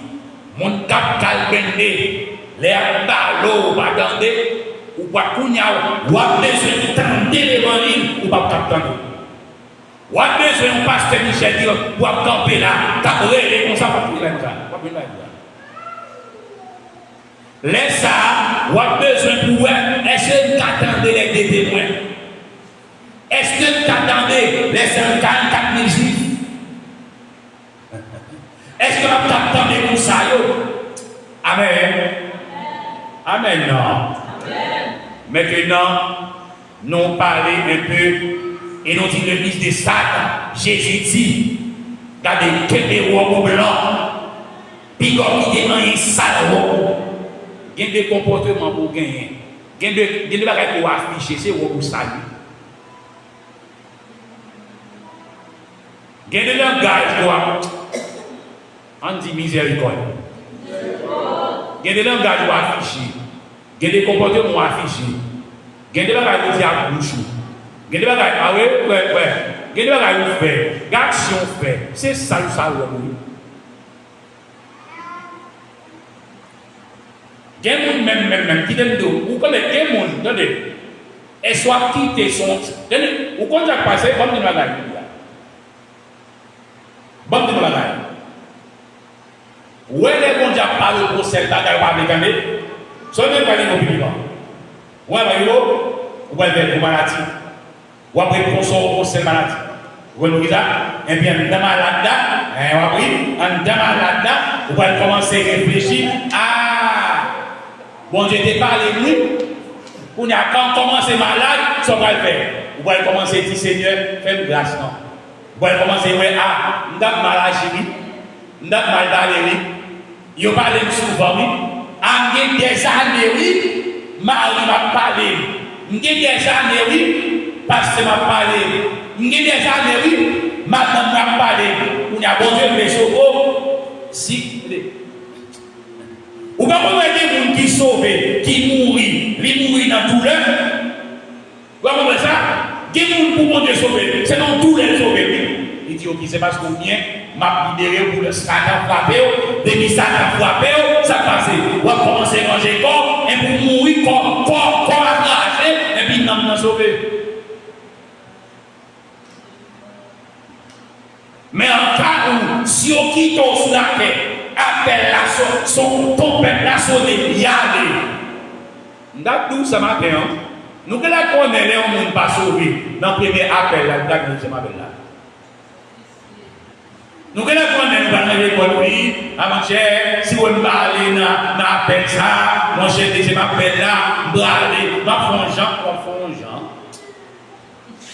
mon cap calbendé, les ballots, pas attendez, ou pas kounya, ou pas besoin de tendre l'évangile, ou pas t'attendre. Ou pas besoin de pasteur Michel dire, ou pas camper là, t'appeler comme ça, pas plus là. Laisse ça, ou pas besoin pour est-ce que t'attendez les témoins? Est-ce que t'attendez les 54 000 juifs? Est-ce que t'attendez pour ça? Amen. Amen, non. Amen. Maintenant, nous parlons un peu et nous disons l'église de Satan. Jésus dit, regardez, quel est roi blanc, puis comme il est un sale roi. Il y a des comportements pour gagner. Il y a des choses pour afficher, c'est roi pour saluer. Il y a des langages pour on dit miséricorde. Il y a des langages pour afficher. Il y a des comportements pour afficher. Il y a des langages pour dire à bouche. Il y a des langages, ah oui, ouais. Il y a des langages pour faire. L'action fait. C'est ça, oui. Il y a des gens même qui donnent d'eau. Vous connaissez des gens, attendez. Et soit quitter son. Vous connaissez pas ça, bon de langages. Bon de langages. Où est les gens qui parlent pour cette bataille avec eux? Ce n'est pas les publics. Où est le où est le maladie? Où est le consort pour cette maladie? Où est le visa? Eh bien, dans ma là-dedans, vous allez commencer à réfléchir. Ah! Bon Dieu t'ai parlé de lui. Quand on commence malade, ça va le faire. Vous allez commencer à dire Seigneur, fais-moi grâce. Non. Vous allez commencer à dire ah, nous avons mal à chérie, nous avons mal à l'élie. Ils parlent souvent, oui. En des années, oui, Marie m'a parlé. En des années, oui, pasteur m'a parlé. En des années, oui, madame m'a parlé. On a bon Dieu les sauver. Si. Ou pas comment des gens qui sauvent, qui mourent, ils mourent dans tout l'heure. Vous comprenez ça? Des gens pour mon Dieu sauver, c'est dans tout les sauver. Il dit, ok, c'est parce qu'on vient, m'a libéré pour le Satan frappé, depuis Satan frappé, ça passe. On va commencer à manger corps, et pour mourir, corps arraché, et puis nous nous sauver. Mais en cas où, si on quitte sous la terre, appelle la son tempête la sonner, y aller. Nous ça matin, nous que la connaissons, on ne pas sauvé. Dans le premier appel, la nous ça m'appelle là. Nous que la connaissons, nous allons l'école, oui, avant-hier, si on va aller dans l'appel ça, mon cher, je m'appelle là, je vais aller, ma fongeant.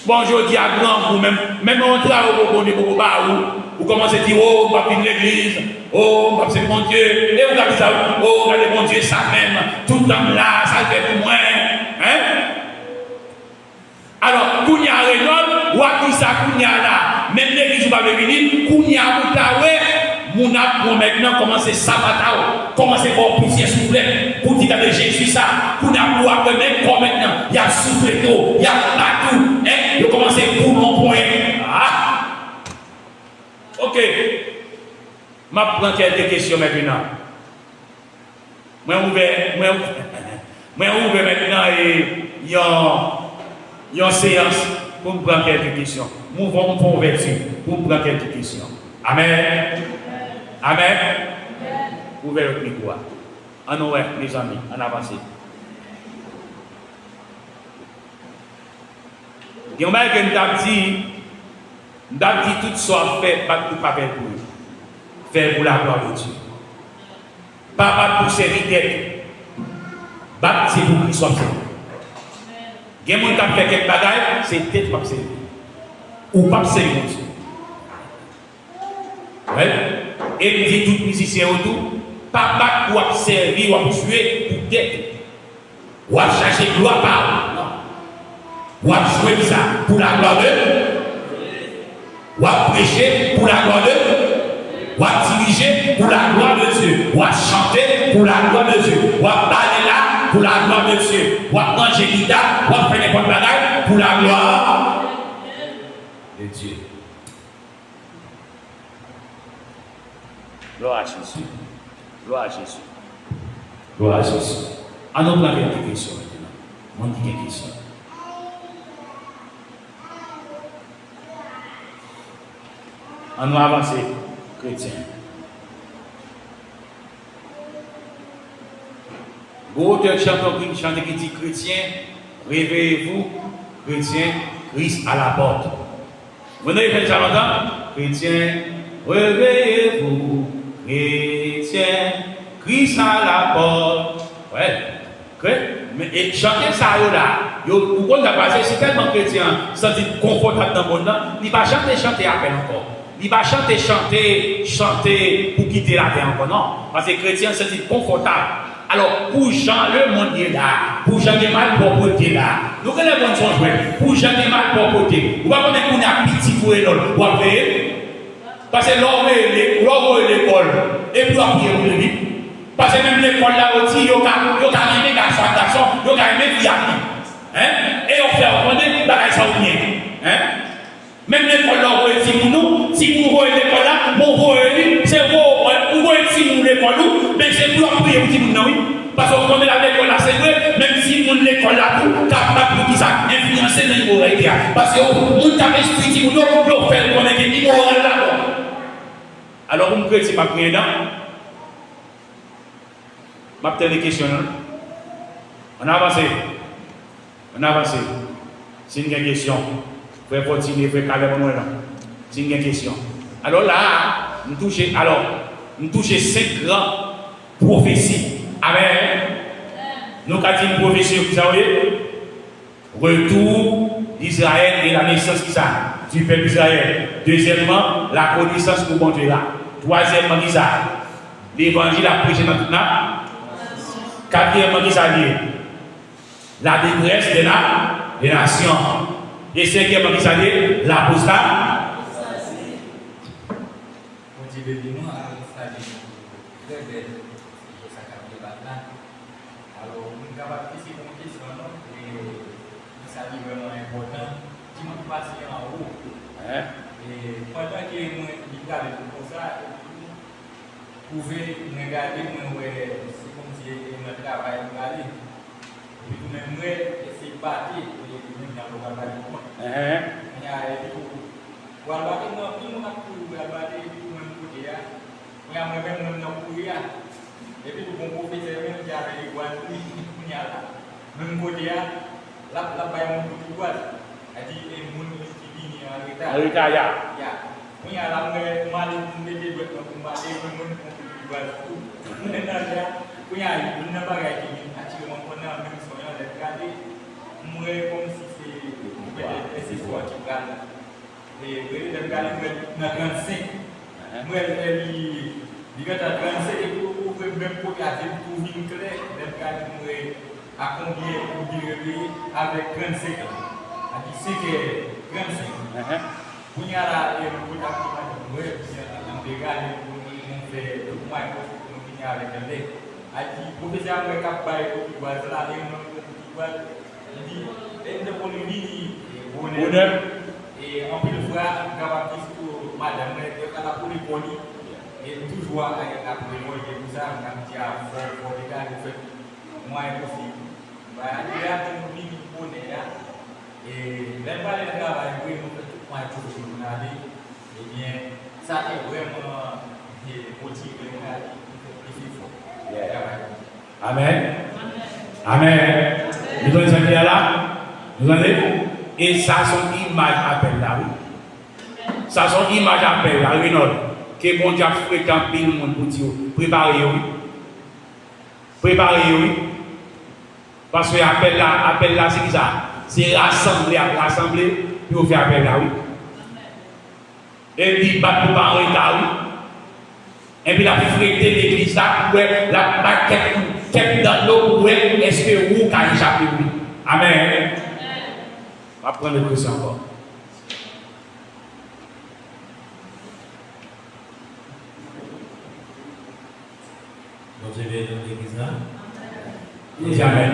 Bon, je dis à grand vous, même on travaille au Congo, vous commencez à dire, oh, on va finir l'église, oh, c'est mon Dieu, et vous avez ça, oh, regardez mon Dieu, ça même, tout le temps là, ça fait pour moi, hein? Alors, Kounia Renaud, ou à qui ça Kounia là, même l'église va venir, Kounia Moutaoué, Mouna pour maintenant commencer Sabatao, commencer pour plusieurs souffler, pour dire que Jésus ça, Kounia pour après même pour maintenant, il y a soufflé tout, il y a partout, hein, il commence pour mon point. Ah! Ok. Je prends quelques questions maintenant. Moi ouvert maintenant et il y a une séance pour me prendre quelques questions. Nous vont convertir pour me prendre quelques questions. Amen. Amen. Ouvrez le micro. En nous, mes amis, en avance. Il y a un mec qui nous a dit tout ça fait, pas tout pas faire pour nous. Faire pour la gloire de Dieu. Pas pour servir. Pas c'est pour qu'il soit servi. Il y a des gens qui ont fait quelque chose, c'est peut-être pas servir. Ou pas servir Dieu. Ouais. Et il dit tout musicien autour, pas pour servir ou jouer pour tête. Ou chercher gloire par. Non. Ou jouer ça pour la gloire de Dieu. Ou prêcher pour la gloire de Dieu. Ou diriger pour la gloire de Dieu. Ou chanter pour la gloire de Dieu. Ou parler là pour la gloire de Dieu. Ou manger guitare, ou faire n'importe quoi pour la gloire de Dieu. Gloire à Jésus. Gloire à Jésus. Gloire à Jésus. En nous, on a une question maintenant. On dit une question. En nous avancer, chrétiens. L'auteur chanteur qui chante qui dit chrétien, réveillez-vous, chrétien, Christ à la porte. Vous n'avez fait ça longtemps? Chrétien, réveillez-vous, chrétien, Christ à la porte. Ouais. Mais chanter ça là, vous comprenez, c'est tellement chrétien, ça dit confortable dans le monde, il ne va pas chanter à peine encore. Il ne va pas chanter pour quitter la terre encore, non. Parce que chrétien, c'est dit confortable. Alors, pour Jean, le monde est là. Pour Jean, il y a mal propreté là. Nous connaissons les bonnes choses. Pour Jean, il y a mal propreté. Vous ne pouvez pas qu'on a petit pour l'autre. Vous voyez? Parce que l'homme est l'école. Et puis, après, vous le dites. Parce que même l'école là aussi, il y a aimé garçon, il y a aimé fille. Et on fait reconnaître que ça ou bien. Même l'école là, si vous voyez l'école là, c'est vous voyez si vous l'école là, mais c'est pour appuyer vous dire non, oui. Parce que quand on est à l'école là, c'est vrai, même si vous l'école là, capable de ça, influencer dans l'immoralité. Parce que vous avez esprit, vous fait connaître l'immoralité là. Alors, vous me dites, c'est pas prier là. Je vais poser des questions. On avance. C'est une question. Vous pouvez continuer, vous pouvez caler mon nom. C'est une question. Alors là, nous touchons 5 grandes prophéties. Amen. Nous avons dit une prophétie, vous savez, retour d'Israël et la naissance qui ça, du peuple d'Israël. Deuxièmement, la connaissance pour bon Dieu là. Troisièmement, qui ça, l'évangile a prêché dans toute la. Quatrièmement, qui ça dit, la détresse des nations. Et cinquièmement, qui ça dit, l'apostat. Alors, nous avons ici une question, et ça dit vraiment important, qui m'a passé en haut. Et pendant que nous regardons comme ça, vous pouvez regarder, c'est comme si notre travail nous allait. Et puis, nous-mêmes, c'est bâti, et nous avons travaillé pour moi. Voilà, nous avons tout bâti, nous avons tout dit, nous avons même tout dit. Et puis, nous avons professeur qui avait les voix, même côté, là, il y a dit, et nous qui viennent en retard. Il y a la mal de combat, et nous il y a une bagaille qui est actuellement même si on a regardé, comme si c'est ce qui gagne. Et le gars, il a 35. Moi, il a 35 et pour même pour garder tout vite clair, le gars, à combien pour dire avec 35 ans. A dit c'est que 35. Il y a là, il y a beaucoup d'activités. On regarde, on fait tout le monde pour finir avec un lait. A dit, professeur, on va faire un petit bois là, il dit, il pour nous bonheur. Et en plus de fois, on va dire que madame, elle a pour les polis. Et toujours avec la première et tout ça, on a dit à fort, les gars, vous faites moins possible. Il y a un petit bonheur. Et même pas les travail, oui, nous faisons tout moins pour nous aller. Eh bien, ça est vraiment et motiver les Yeah. Amen. Amen. Nous avons des là. Vous entendez? Et ça, son image appelle là, oui. Ça, son image appelle là, oui, non. Que bon Dieu fréquente le monde pour dire, préparez-vous. Préparez-vous. Parce que appel là, c'est ça. C'est rassembler, puis on fait appel là, oui. Et puis, battre pour parler là, oui. Et puis, la fréquenter l'église là, la tête dans l'eau, est-ce que vous avez échappé, oui. Amen. On va prendre le question encore. Donc, je vais dans l'église là. Dis Amen.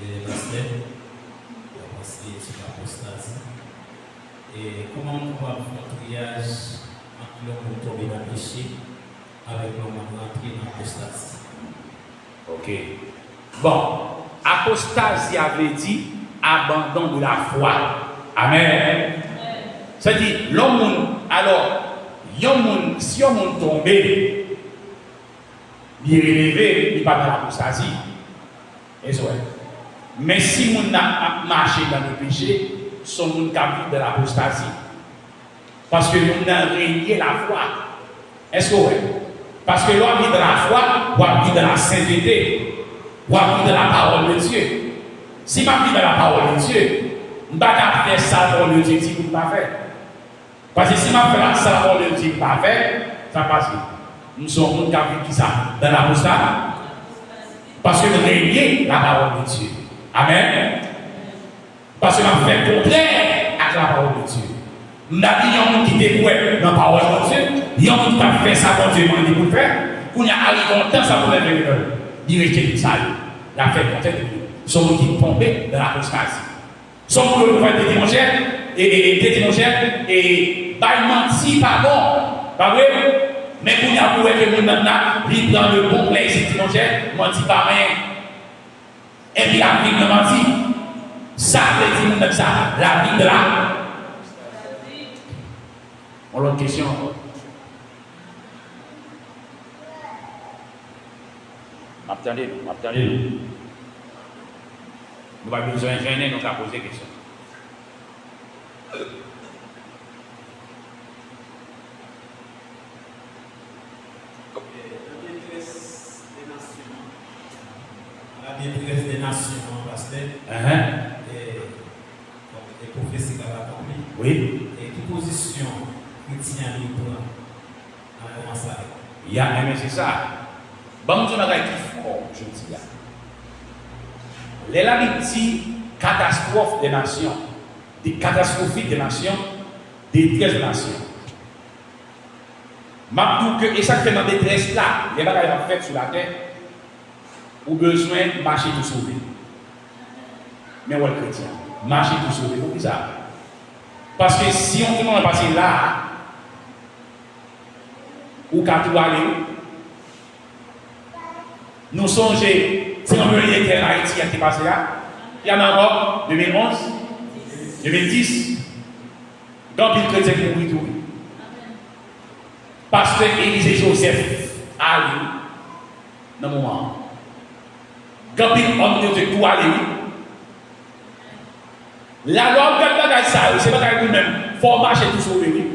Et pasteur, on va passer sur l'apostasie. Et comment on va faire un triage entre l'homme qui tombe dans le péché avec l'homme qui rentre dans l'apostasie? Ok. Bon, apostasie avait dit abandon de la foi. Amen. C'est-à-dire, l'homme, alors, si l'homme tombe, il est relevé, il n'est pas dans l'apostasie. Et c'est vrai. Mais si on a marché dans le péché, son monde a de l'apostasie. Parce que nous avons régné la foi. Est-ce que oui? Parce que l'homme vit de la foi, ou vit de la sainteté, ou vit de la parole de Dieu. Si je vis de la parole de Dieu, je ne vais pas faire ça pour le Dieu qui ne peut pas faire. Parce que si je fais ça pour le Dieu qui ne peut pas faire, ça passe. Nous sommes qui vivent qui ça? Dans l'apostat. Parce que nous régnons la parole de Dieu. Amen. Parce que nous faisons contraire à la parole de Dieu. Nous avons qui découvre dans la parole de Dieu. Nous avons qui a fait ça pour Dieu demandé pour le faire. Quand nous arrivons au temps, ça pour le faire. Il reste ça. La fait contraire de Dieu. Nous sommes qui tombent dans l'apostasie. Nous sommes qui nous faisons des dimanches et par menti, pardon. Pas vrai? Mais quand nous avons que nous maintenant, il prend le bon plaisir, c'est dimanche, menti pas rien. Et puis la vie de menti. Ça veut dire ça, la vie de la. On a une question encore. Attendez. Nous avons besoin de gêner, nous avons posé des questions. La détresse des nations, pasteur. Et prophétie qu'elle a accomplie. Oui. Et quelle position chrétien prend à commencer avec? Il y a un c'est ça. Bon, je n'ai qui fort, je dis là. Les labyrinthes, catastrophe des nations, des catastrophiques des nations, des détresse des nations. Maintenant que, et ça fait dans la détresse là, les bagages en fait sur la terre, ou besoin de marcher pour sauver. Mais ouais, chrétien, marcher pour sauver, pourquoi ça? Parce que si on commence à passer là, ou qu'à tout aller, nous songeons, si on veut dire que Haïti a été passé là, il y en a encore 2011, 2010, dans le chrétien qui mourit tout. Pasteur Élisée Joseph a allé dans le moment. Quand il homme de tout aller, la loi de la ça, c'est pas que nous-mêmes, il faut marcher tout sauver.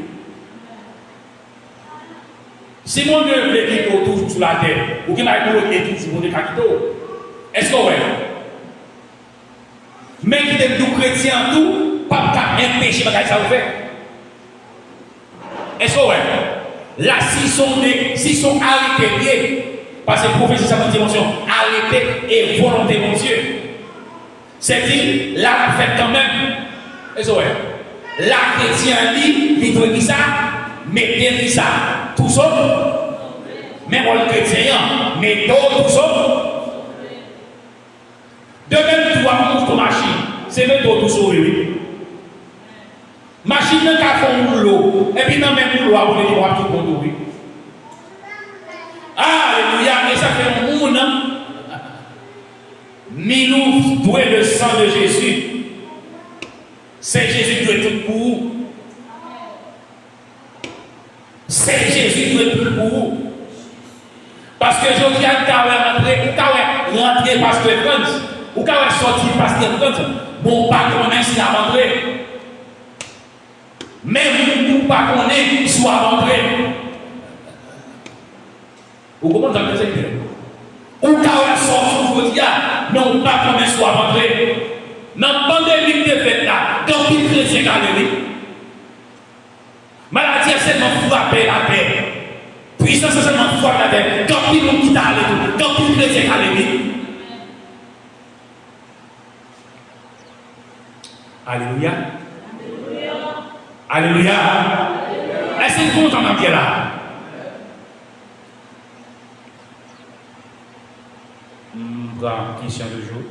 Si mon Dieu veut qu'il y ait tout sur la terre, ou qu'il y ait tout sur le capitaux, est-ce que oui? Mais qui est tout chrétien, tout, pas qu'un péché, pas qu'à ça vous fait. Est-ce que oui? Là, s'ils sont arrêtés, parce que le prophète, ça me dit, arrêtés et volonté, mon Dieu. C'est-à-dire, là, on fait quand même. Est-ce que oui? La chrétien, il doit dire ça, mais bien dit ça. Tout ça, même le chrétien, mais d'autres, tout ça. De même, toi, montre ton machine. C'est même toi, tout ça, oui. Machine qui a fait un boulot, et puis dans le même boulot, on est tout le monde, oui. Alléluia, et ça fait un monde. Mais nous douons le sang de Jésus. C'est Jésus qui doit tout pour vous. Parce que je viens de rentrer parce que France, ou quand elle sortir parce que France, bon, pas qu'on si à rentrer. Même nous pas qu'on est soit rentrer. Vous comprenez ce que c'est? Ou quand elle sort sur le dia, non pas qu'on soit rentrer. Dans la pandémie de fait là, dans le chrétien galerie, maladie a seulement frappé la terre. Puissance a seulement frappé la terre. Dans le monde qui t'a allé, dans le chrétien galerie. Alléluia. Alléluia. Est-ce que vous entendez là? Question de jour.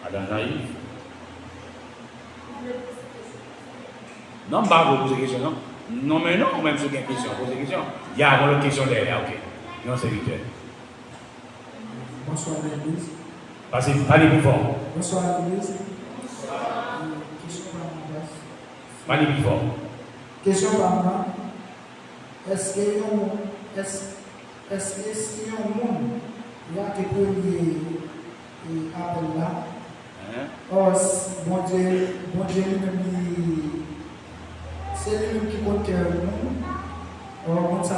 Adam naïf. Non, pas vous poser question, non? Non, mais non, même si vous avez une question, posez question. Il y a une question derrière, ok. Non, c'est vite. Bonsoir l'église. Parlez plus fort. Bonsoir l'église. Question par moi. Parlez plus fort. Question par moi. Est-ce qu'il y a un monde qui a été relié à appel là? Or, mon Dieu lui-même, c'est lui qui compte le monde. Or, comme ça,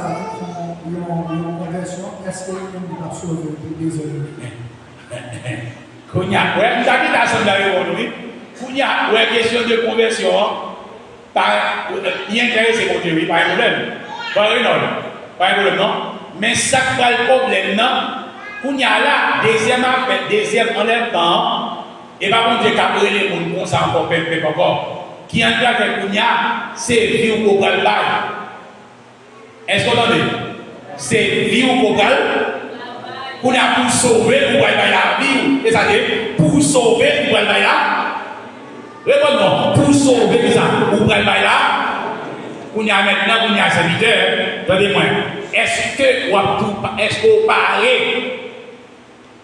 il y a une conversion. Est-ce qu'il y a une personne qui est désolée? Quand il y a une question de conversion, il y a intéressé mon Dieu, pas un problème. Pas un problème, non. Mais ça, pas le problème, non. Quand il y a là, deuxième enlèvement, et par contre, j'ai appelé les gens comme ça encore, encore. Qui entre avec Kounia, c'est vie ou Kogal. Est-ce qu'on entend? C'est vie ou Kogal. Kounia pour sauver, ou la vie, et ça dit, pour sauver, ou la répondons, pour sauver ça, ou la Kounia maintenant, Kounia serviteur, attendez-moi, est-ce que vous parlez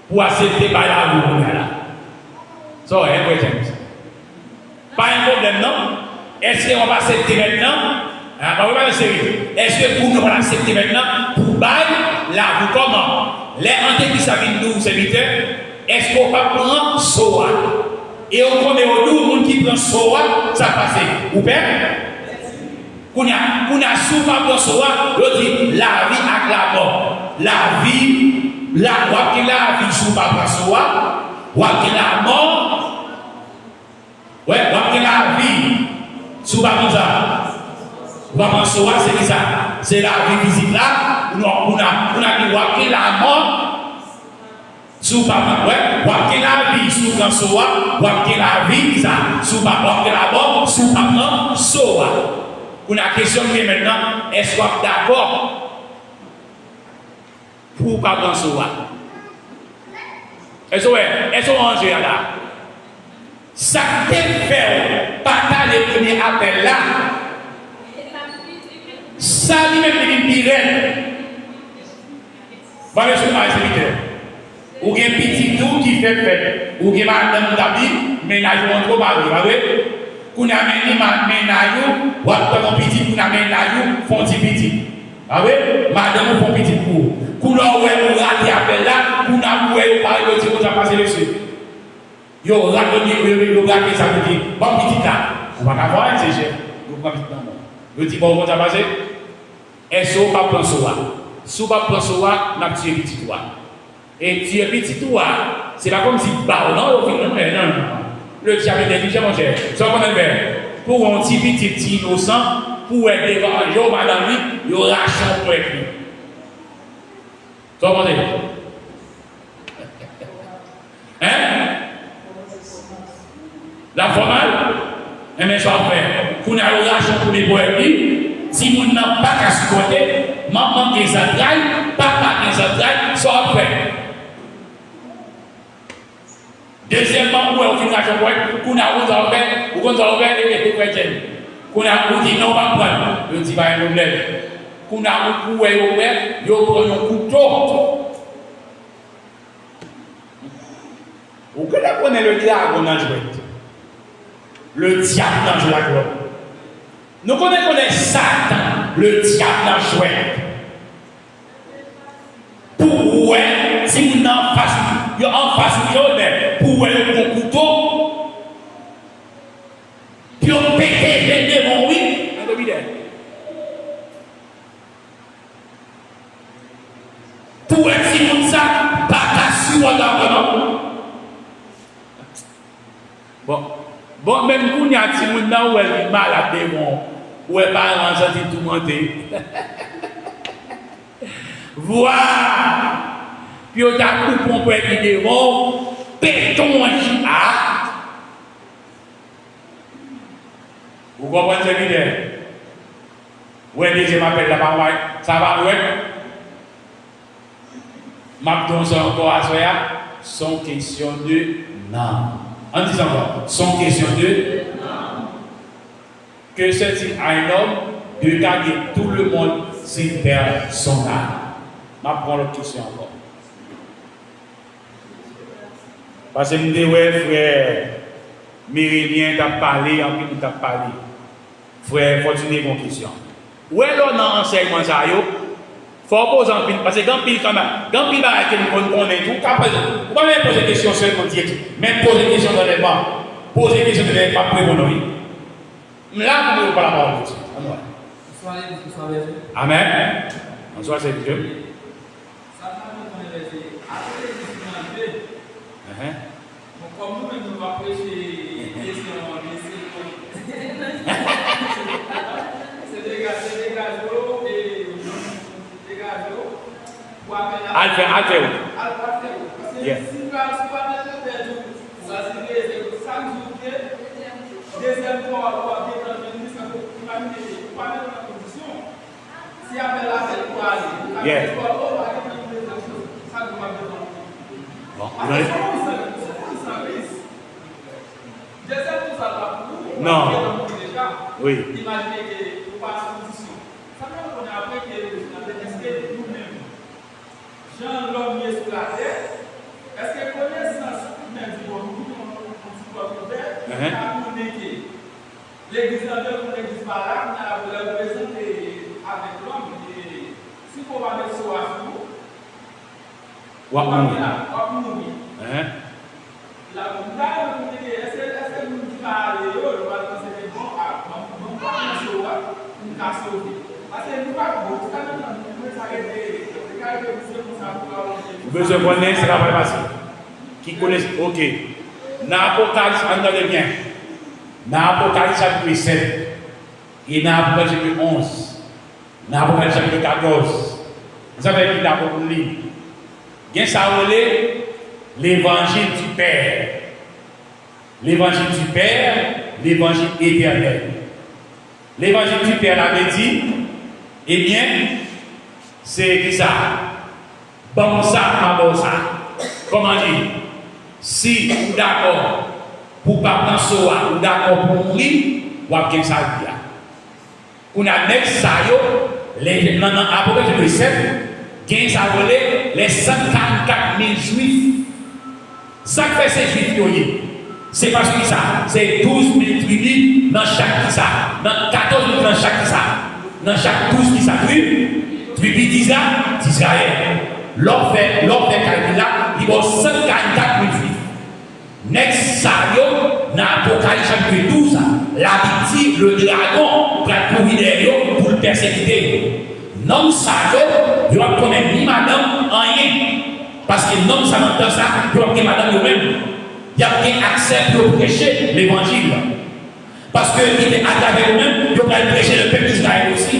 pour accepter par la vie, là? Ça, pas un problème, non? Est-ce qu'on va accepter maintenant? Est-ce que pour nous on va accepter maintenant? Pour bailler, là, vous comment? Les hantés qui savent nous, serviteurs, est-ce qu'on va prendre Soa? Et on connaît au nous, le monde qui prend Soa, ça passe. Ou bien? Qu'on a souvent pris Soa, on dit la vie avec la mort. La vie, la vie sous papa Soa. Ou la mort, ouais, ou la vie, sous comme ça. Ou c'est ça, c'est la vie physique là. On a dit la mort, sous papa, ouais, ou la vie sous comme ça, ou la vie, ça, sous papa, la mort, sous papa, soa. On a question maintenant, est-ce qu'on est d'accord pour papa soa? Est-ce qu'on range là? Ça te fait pas les premiers appels là. Ça lui-même est pire. Voilà ce que je veux. Ou bien petit tout qui fait fête. Ou bien madame David, ménage ou trop mal. Qu'on a mené ménage, ou un petit qu'on a ménage, font petit. Madame font petit pour. Qu'on a oué raté appel là, qu'on a oué par le petit qu'on a passé dessus. Yo raconté le gars qui ça veut dire bon petit là, on va avoir un chef. Yo pas petit non. Le dit bon on a passé. Est-ce qu'on pas prendre soa? Si on pas prendre soa, n'a tué petit toi. Et tuer petit toi, c'est pas comme si bah non, non. Le diable est intelligent mon cher. Ça qu'on a fait pour un petit innocent pour être devant yo madame lui, yo rachant pour être lui. Ça qu'on a hein? La formale, et bien, ça va faire. Qu'on a l'argent pour les boire, si on n'a pas qu'à se côté, maman des entrailles, papa des entrailles, ça va faire. Deuxièmement, on finit l'argent pour qu'on a ouvert, ou qu'on a ouvert les chrétiens. Qu'on a dit non, pas prendre. Je dis pas un problème. Qu'on a ouvert, il prend un couteau. Vous connaissez le diable dans le jouet. Le diable dans la gloire. Nous connaissons Satan. le diable n'a joué. Pour ouais, si vous n'en face, vous en face, pour ouais, le couteau, puis on pété les démons, oui. Pour être si comme ça, pas qu'à suivre d'abord. Bon, même quand il y a des gens qui ont mal à démon, ou est pas en santé tout monter. Voilà. Puis on a coupé pour les démons, béton ah. Vous comprenez ce que je dis? Oui, je m'appelle la parole, ça va, ouais. Maintenant, c'est encore à soi, sont question de non. En disant encore, sont question de non. Que c'est un homme de gagner tout le monde s'il perd son âme? Je prends l'autre question encore. Parce que je me dis, ouais, frère, Mérilien t'a parlé, en plus, t'a parlé. Frère, continuez mon question. Où est l'on dans l'enseignement ça, yo? Faut poser en pile, parce que quand pile, quand pile, va être une bonne tout, vous pouvez même poser des questions seulement direct, même poser des questions dans les bancs, poser des questions dans les bancs pour répondre. Là, vous ne pouvez pas la parole de Dieu. Amen. Bonsoir, c'est Dieu. Comme nous, nous allons prêcher des questions. C'est des gazots et des gazots. Alpha. Yes. Si nous avons perdu, ça c'est 5 jours, deuxième fois, on va bien dans le ministère pour pas mettre dans la position. Si avec la fête pour aller, yes. Ça nous va bien. Bon, non. Oui. Imaginez que vous passez en position. Ça veut dire qu'on a appris que est-ce que nous-mêmes, Jean l'homme est sur la terre, est-ce que connaissance même du bon nous, on a communiqué. L'église en deux, l'église par là, on a représenté avec l'homme. Et si on va mettre sur la foule, on va mourir. La montagne, est-ce que nous disons à l'éo, le bâtiment c'est bon, on va casser au vide. Parce que nous ne pouvons pas s'arrêter. Vous connaissez, c'est la vraie passer. Qui connaissent, ok. Dans l'Apocalypse, entendez bien. Dans l'Apocalypse chapitre 7, et dans l'Apocalypse chapitre 11, dans l'Apocalypse chapitre 14, vous savez qui d'abord pour lire. Il y a ça l'évangile du Père. L'évangile du Père, l'évangile éternel. L'évangile du Père l'avait dit, eh bien, c'est ça. Bon ça, pas bon ça. Comment dire? Si vous êtes d'accord pour ne pas prendre soin, ou d'accord pour mourir, ou à bien ça dire. On a next ça, dans l'Apocalypse 7, les 144 000 juifs. Ça fait ces juifs, c'est parce que ça, c'est 12 000 tribus dans chaque ça, dans 14 000 dans chaque ça, dans chaque 12 qui s'appellent, tribu d'Israël. L'on fait calcul là, il y a 144 000 juifs. Next, ça, dans l'Apocalypse chapitre 12, la victime, le dragon, va courir derrière pour le persécuter. Non, ça, il va connaître ni madame, rien. Parce que non, ça m'entend ça, il va prendre madame lui-même. Il y a accès pour prêcher l'évangile. Parce qu'il est à travers eux-mêmes, il va prêcher le peuple d'Israël aussi.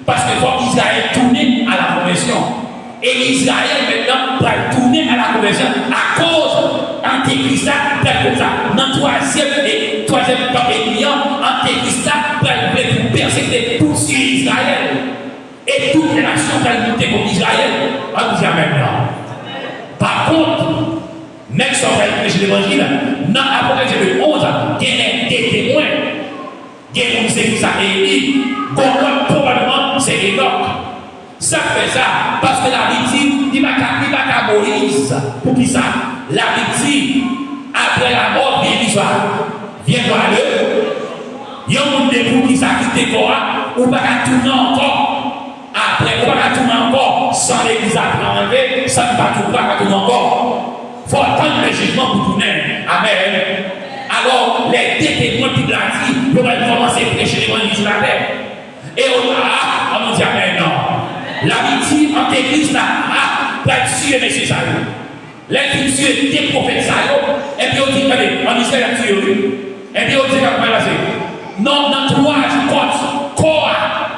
Parce que faut Israël tourner à la conversion. Et Israël maintenant va tourner à la conversion à cause d'Antéchrist, comme ça. Dans le troisième temps étudiant, Antéchrist va persécuter tout sur Israël. Et toutes les nations qui ont lutté contre Israël, on dit maintenant. Par contre, next on va prêcher l'évangile, dans l'Apocalypse 11, il y a des témoins. Il y a des gens qui Élie, probablement c'est Enoch. Ça fait ça, parce que la victime, il va qu'à Moïse. Pour qui ça? La victime, après la mort, vient l'histoire. Vient voir eux. Il y a un monde de qui s'acquitte quoi, ou pas tourner encore. Après, ou pas tourner encore sans l'église à enlever, sans pas tourner encore. Il faut attendre le jugement pour tourner. Amen. Alors, les deux témoins de la vie, ils vont commencer à prêcher l'évangile sur la terre. Et on dit Amen. Non. L'amitié entre l'église là, va tuer M. Salou. L'église tuer des prophètes Salou. Et puis on dit, allez, en Israël a tué lui. Et puis on dit, comment passer? Non, dans trois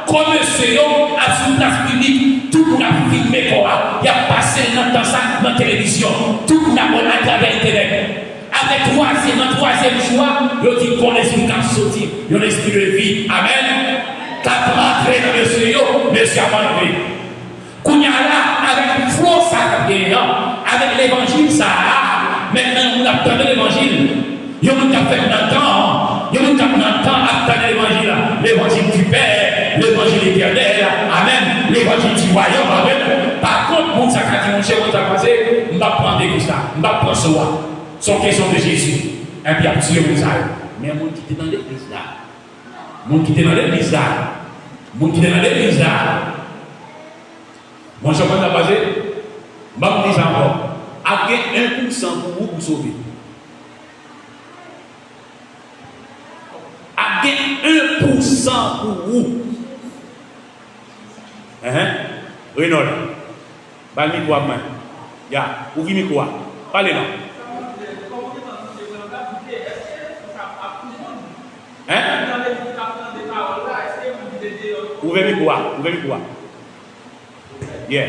comme monsieur a sur une place publique, tout le monde a filmé quoi. Il a passé dans ça dans la télévision. Tout le monde a à travers Internet. Avec troisième choix, il dit qu'on esprit qui a sorti, il y a un esprit de vie. Amen. Quand on rentre dans monsieur a enlevé. Qu'on y a là, avec le flot, ça avec l'évangile, ça maintenant on attend l'évangile. Il y a un qui a fait dans le temps, il y a un qui a fait dans le temps, attend l'évangile, l'évangile du Père, l'évangile éternel, amen, l'évangile du royaume, amen. Par contre, mon sac a dit, mon cher, on t'a passé, on va prendre des ça, on va prendre ce roi. Son question de Jésus. Et puis, il a tué mon sac. Mais mon qui était dans l'église là, mon qui était dans l'église là, mon qui était dans l'église là, mon cher, on t'a passé, on va vous dire encore, avec 1% pour vous sauver. Avec 1% pour vous. Renaud, bal micro à main. Ya, ouvrez micro. Parlez là. Ouvrez micro. Yeah.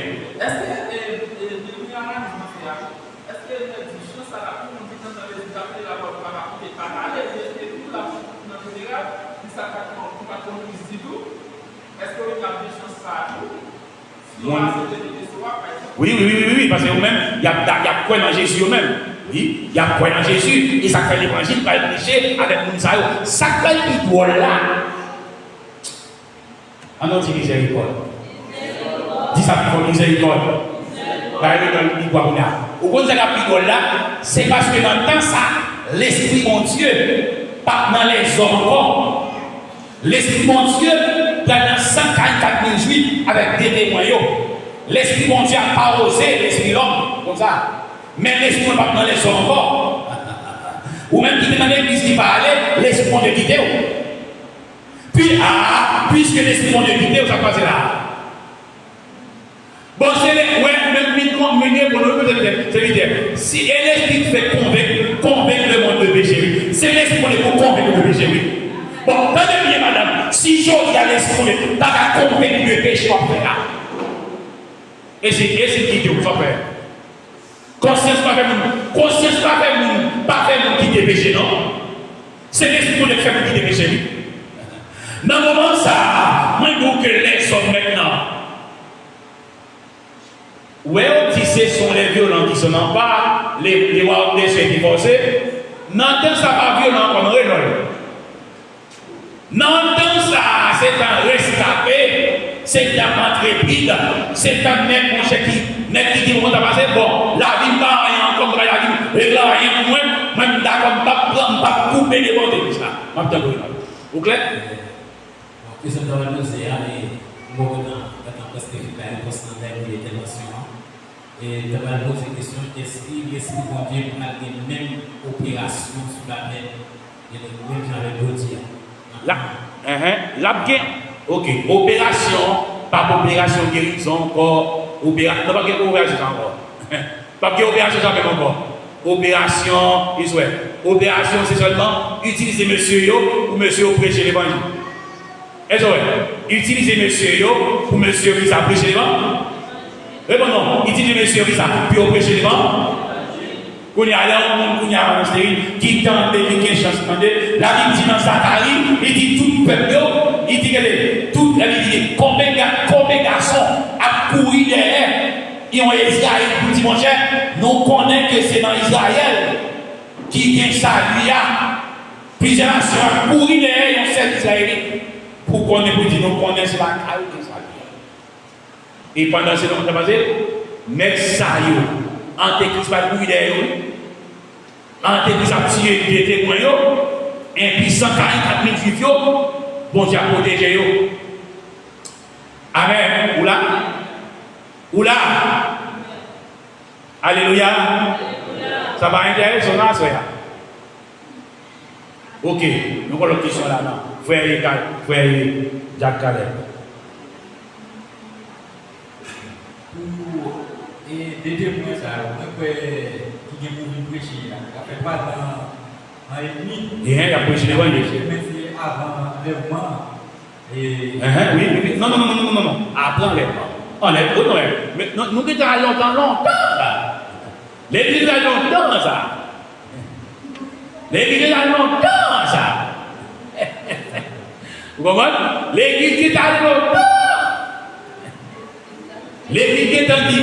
Oui, parce que vous-même, il y a quoi dans Jésus vous-même. Oui, il y a quoi dans Jésus. Et ça fait l'évangile, va prêcher avec Mounsaïo. Ça fait l'idole là. On a dit miséricorde. Dis ça pour miséricorde. Au bout de la l'idole là, c'est parce que dans le temps, ça, l'Esprit mon Dieu, pas dans les hommes encore. L'Esprit mon Dieu, dans 144 000 juifs avec des témoins. L'Esprit mon Dieu n'a pas osé l'Esprit l'homme, comme ça. Mais l'Esprit n'est pas dans les hommes encore. Ou même qui est dans l'église qui va aller, l'Esprit mon Dieu quitte. Puis, puisque l'Esprit mon Dieu quitte, ça passe là. Bon, c'est même si l'Esprit fait convaincre le monde de péché, c'est l'Esprit mon Dieu pour convaincre le péché. Bon, tenez bien, madame, si j'ose à l'Esprit, tu vas convaincre le péché, on va faire. Et c'est qui Dieu va faire. Conscience pas faire mon quitter le péché, non? C'est l'Esprit qui fait pour quitter le péché. Dans le moment ça, moi je veux que les hommes maintenant. Ouais, si ce sont les violents qui sont en bas, les rois qui divorcés, n'entend ça pas violent comme Renaud. N'entend ça, c'est un rescapé. C'est un intrépide, c'est un mec qui dit on va passer, bon, la vie pas rien comme la vie, et là rien moins, même d'accord, pas couper les bords de ça. Vous clair? Que ça doit nous aider et nous parce que la réponse dans l'intervention. Et tu vas poser la question, est-ce que l'Esprit de Dieu a les mêmes opérations sur la terre et les mêmes gens avec d'autres? Là, ok, opération, pas opération guérison encore, opération, non pas opération encore, pas opération encore, opération Israël, opération c'est seulement utiliser monsieur yo pour monsieur prêcher l'évangile. Est-ce que utiliser monsieur yo pour monsieur qui prêcher l'évangile? Répondons, utiliser monsieur qui pour prêcher l'évangile. Qu'on y a là, on y a un qui tente de quelque chose. La Bible dit dans Zacharie, il dit tout peuple, il dit que tout, il dit combien de garçons a couru derrière, ils ont Israël pour dire mon cher, nous connaissons que c'est dans Israël qui vient ça, lui a plusieurs nations a couru derrière, ils ont seul Israélite pour connaître, pour dire nous connaissons la caille de ça. Et pendant ce temps, passé, mettre ça, Antéchrist va courir derrière eux. Antéchrist a tué des témoins. impuissant 44 000 juifs, bon Dieu a protégé. Amen. Ou là? Ou là? Alléluia. Ça va intéresser son âge, frère. Ok, nous avons une question là. Frère Jacques Caleb. Et des témoins, ça, qui est pour prêcher, ça fait pas dans un et demi. Il y a prêché l'évangile. Mais c'est avant l'enlèvement. Oui. Non. Après l'enlèvement. Enlèvement. Mais nous qui allons longtemps. L'église a longtemps, ça. L'église a longtemps, ça. Vous comprenez? L'église qui a longtemps. L'église qui est en dit,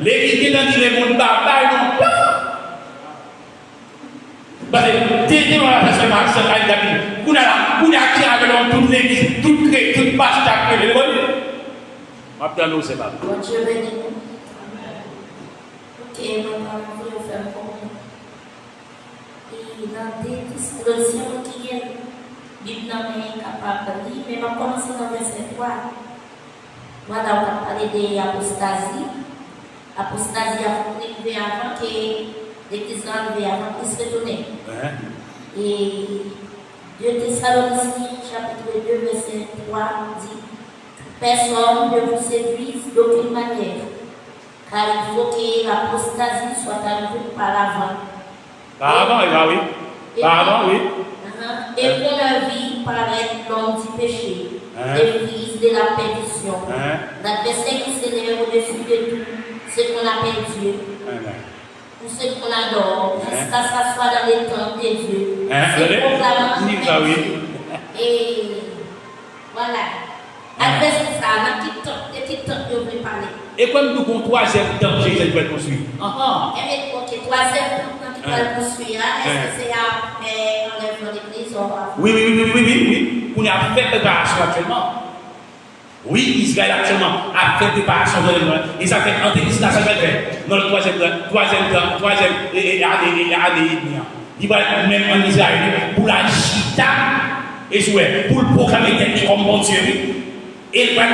l'église qui est en dit, les mondes bataille longtemps. Parce que, dès qu'on a fait ce marché, on a qui avec toute l'église, toute pasteur, le monde. Maintenant, c'est pas. Bon Dieu béni nous. Ok, maintenant, on va faire comme et dans des discussions qui est Bible n'est capable de lire, mais on va commencer dans le verset 3. Voilà, on va parler de l'apostasie. L'apostasie a arrivé avant que l'Église arrive avant Christ retourné. Et 2 Thessaloniciens, chapitre 2, verset 3 dit: personne ne vous séduise d'aucune manière, car il faut que l'apostasie soit arrivée par avant. Par avant, oui. Par avant, oui. Et qu'on leur vie paraît l'homme du péché, le fils de la perdition. L'adversaire qui s'élève au-dessus de tout ce qu'on appelle Dieu, ou ce qu'on adore, jusqu'à s'asseoir dans les temps de Dieu. C'est proclamant. Et voilà. Adversaire, ça, le petit temps que vous parler. Et comme nous avons 3e temps, Jésus va construire. Et ok, 3e temps qui va construire, est-ce que c'est après l'enlèvement de l'Église ou après? Oui. On a fait préparation actuellement. Oui, Israël actuellement a fait préparation de l'enlèvement. Et ça fait antéchistation, ça fait dans le 3e année. Il va même en Israël pour la chita et pour le proclamer comme bon Dieu. Et il va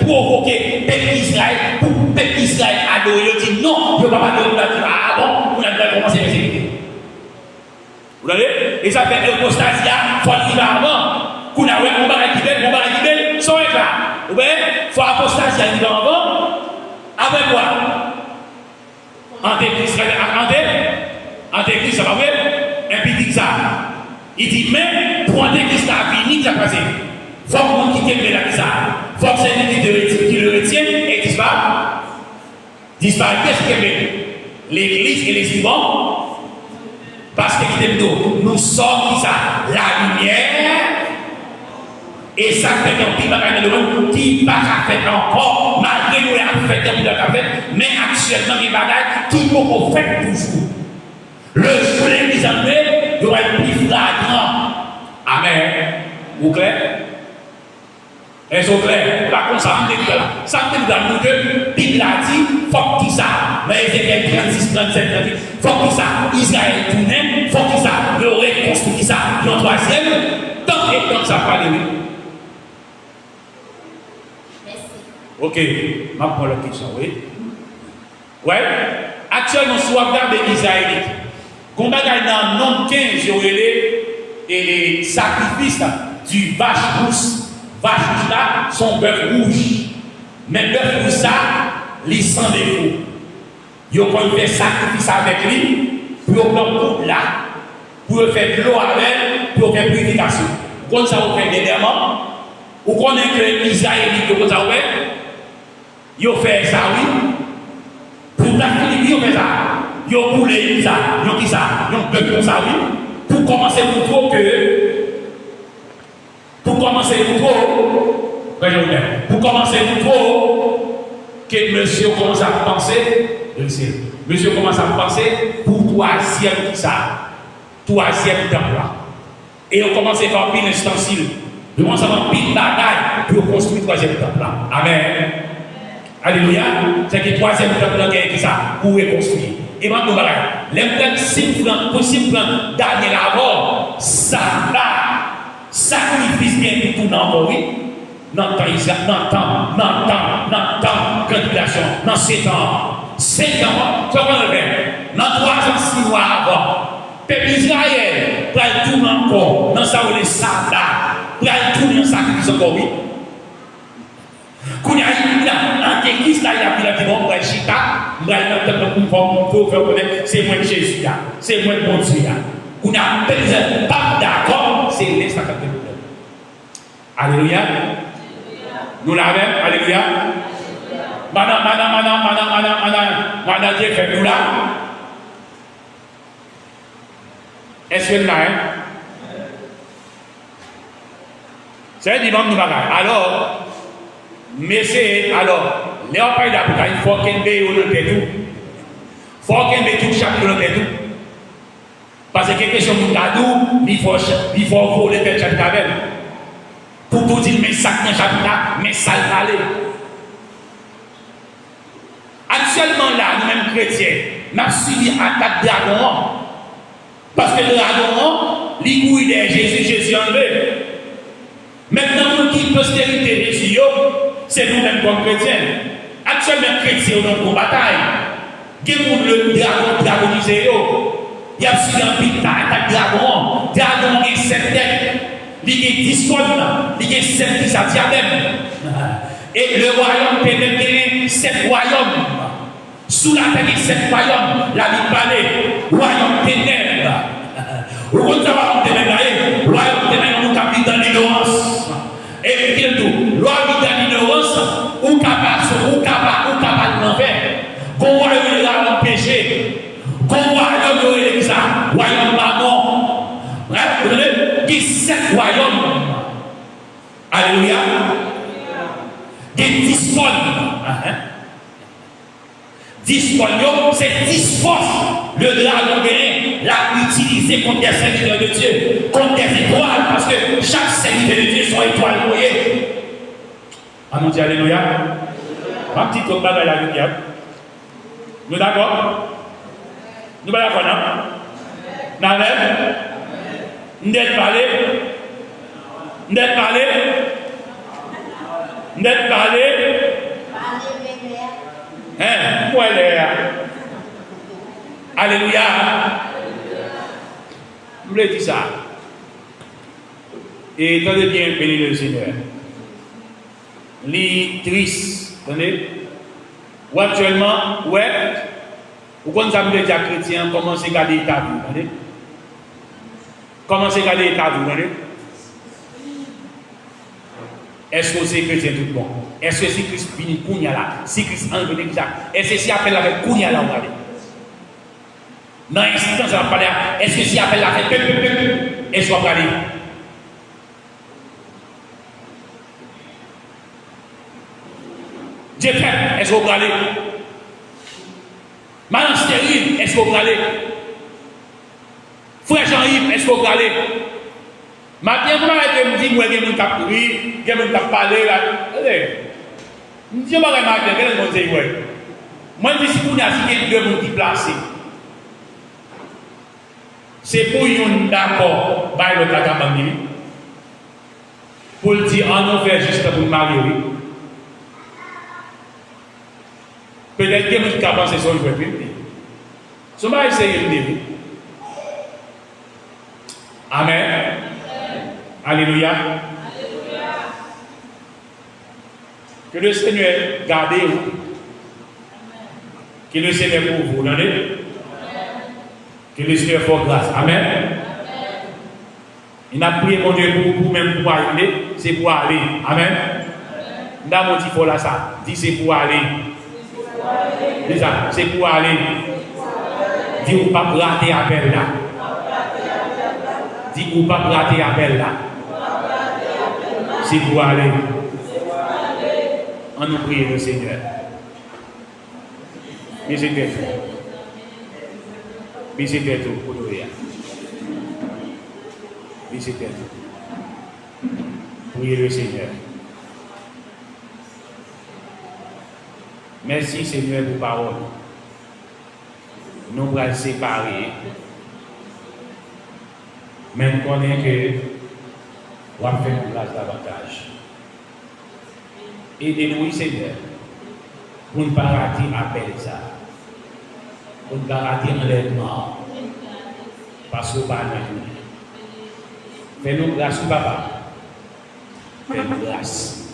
provoquer le peuple d'Israël pour le peuple d'Israël adorer. Il dit non, je ne vais pas adorer. Ah bon, on a commencé à persécuter. Vous voyez? Et ça fait l'apostasie, il faut arriver avant. On va récupérer, sans être là. Vous voyez? Il faut l'apostasie arriver avant. Avec quoi? Antéchrist, ça va voir? Un petit ça. Il dit, mais pour Antéchrist à venir, ça passe. Il faut qu'on quitte la ça. Il faut que c'est lui qui le retient et disparaît. Qu'est-ce qu'il fait? L'église et les suivants. Parce que nous sommes qui ça? La lumière. Et ça fait un petit bagage de l'homme qui n'a pas fait encore, malgré nous l'avons fait un petit bagage, mais actuellement, les bagages qui vont faire toujours. Le jour de l'église en paix, il y aura un plus flagrant. Amen. Vous clair? Est-ce que clair? Par contre, ça me dit là. Ça me dit dans nous deux, Bible a dit, faut qu'il ça. Mais Ézéchiel 36, 37, 38, faut qu'il ça. Israël tourne, faut qu'il ça. Le reconstruit ça. Le 3e, tant et tant ça va aller. Ok, je vais prendre la question, oui. Ouais, actuellement, si on regarde les Israélites, quand on regarde dans le nombre 15, et les sacrifices du vache rousse. Vache rouge là, son bœuf rouge. Mais bœuf rouge ça, il sans défaut. Il faut faire sacrifice avec lui, pour prendre là, pour faire de l'eau avec, pour faire purification. Quand ça vous fait dernièrement, ou qu'on est que les Israélites, comme ça vous fait, ils ont fait ça, oui. Pour la Philippe, ils ont fait ça. Ils ont boulé ça, ils ont dit ça, ils ont bœuf comme ça, oui. Pour commencer, pour trop que. Pour commencer, que monsieur commence à penser, monsieur commence à penser pour 3e ça, 3e temple. Et on commence à faire pile ustensile. On commence à faire pile bagaille pour construire 3e temple. Amen. Alléluia. C'est que 3e temple qui est ça, pour reconstruire. Et maintenant, voilà, les simples possible Daniel avant, ça là, sacrifice bien tout dans oui. Dans le temps, calculation, dans 7 ans, 5 ans, ça va le faire. Dans 3 ans, 6 mois avant, peuple Israël, pour aller tourner encore, dans ça où les sabbats, pour aller tourner en sacrifice encore, oui. Quand il y a un antéchrist, là, il a dit bon, pour Chita, pour faire connaître, c'est moi Jésus, c'est moi mon Dieu. Quand il y a personne pas d'accord, c'est les sacrifices. Alléluia. Nous l'avons, alléluia. Madame, Dieu fait nous là. Est-ce que là, c'est dimanche nous bagaille. Alors, mais c'est, alors, les employés d'Apocalypse, il faut qu'il y ait tout. Il faut qu'il y ait tout chaque jour tout. Parce que quelque chose de nous, il faut voler tête chaque table. Pour tout dire, mais ça n'a jamais, mais ça va aller. Actuellement, là, nous-mêmes chrétiens, nous avons suivi l'attaque de dragon. Parce que le dragon, il couille de Jésus enlevé. Maintenant, nous qui postérité de Jésus, c'est nous-mêmes comme chrétiens. Actuellement, chrétiens, nous avons une bataille. Le dragon dragonisé, il y a suivi un pic d'attaque de dragon. Dragon est 7 têtes. Il y a 10 cônes, il y a 7 qui sont diadèmes. Et le royaume pénétré 7 royaumes. Sous la terre, il y a 7 royaumes. La vie parlait, royaume ténèbres. Royaume ténèbres, royaume ténèbres, nous avons dans l'ignorance. Et puis tout, royaume dans l'ignorance, ou capable l'enfer. Qu'on royaume là dans le péché. Qu'on royaume là ça, royaume maman. Vous voyez, qui 7 royaumes. Alléluia. Qui 10 cônes. 10 cônes, c'est 10 forces. Le dragon l'a utilisé contre des serviteurs de Dieu, contre des étoiles, parce que chaque serviteur de Dieu sont étoiles, vous voyez. Ah, nous dit Alléluia. Un petit peu de bagaille à l'unité. Nous d'accord? Nous sommes d'accord, non? Nous n'êtes pas hein? Moi, alléluia. Je voulais dire ça. Et tenez bien, béni le Seigneur. Les tristes, attendez. Ou actuellement, ouais, ou quand vous avez déjà chrétien, commencez à garder l'état vous, attendez. Commencez à garder l'état vous, attendez. Est-ce que c'est chrétien tout bon? Est-ce que si Christ finit Kounia là? Si Christ enlève déjà? Est-ce que si appelle avec Kounia là, on va aller? Dans l'instant, ça va parler. Est-ce que si appelle avec est-ce qu'on va aller? Dieu fait, est-ce qu'on va aller? Madame Stérile, est-ce qu'on va aller? Frère Jean-Yves, est-ce qu'on va aller? Maintenant, vous m'avez dit, moi, je vais vous parler là. Je ne sais pas comment je vais vous dire. Moi, je dis, si vous avez deux gens qui placent, c'est pour un d'accord, par le cas pour le dire, on fait juste pour le marier. Peut-être que les gens qui pensent sur le peuple. Ce n'est pas essayer de dire. Amen. Alléluia. Que le Seigneur garde vous. Que le Seigneur pour vous. Que le Seigneur fasse grâce. Amen. Il a prié mon Dieu pour vous-même pour aller. C'est pour aller. Amen. Dans mon petit fort là, ça. Dis c'est pour aller. Dis ça. C'est pour aller. Dis ou pas rater appel là. Dis ou pas rater appel là. C'est pour aller. On nous prie le Seigneur. Mais c'était tout. Mais c'était tout pour nous. Mais c'était tout. Priez le Seigneur. Merci Seigneur pour parole. nous allons séparer. Mais nous connaissons que on va faire une grâce davantage. Aidez-nous, Seigneur, pour ne pas rater l'appel ça. Pour ne pas rater l'enlèvement. Parce que pas nous. Fais-nous grâce, papa. Fais-nous grâce.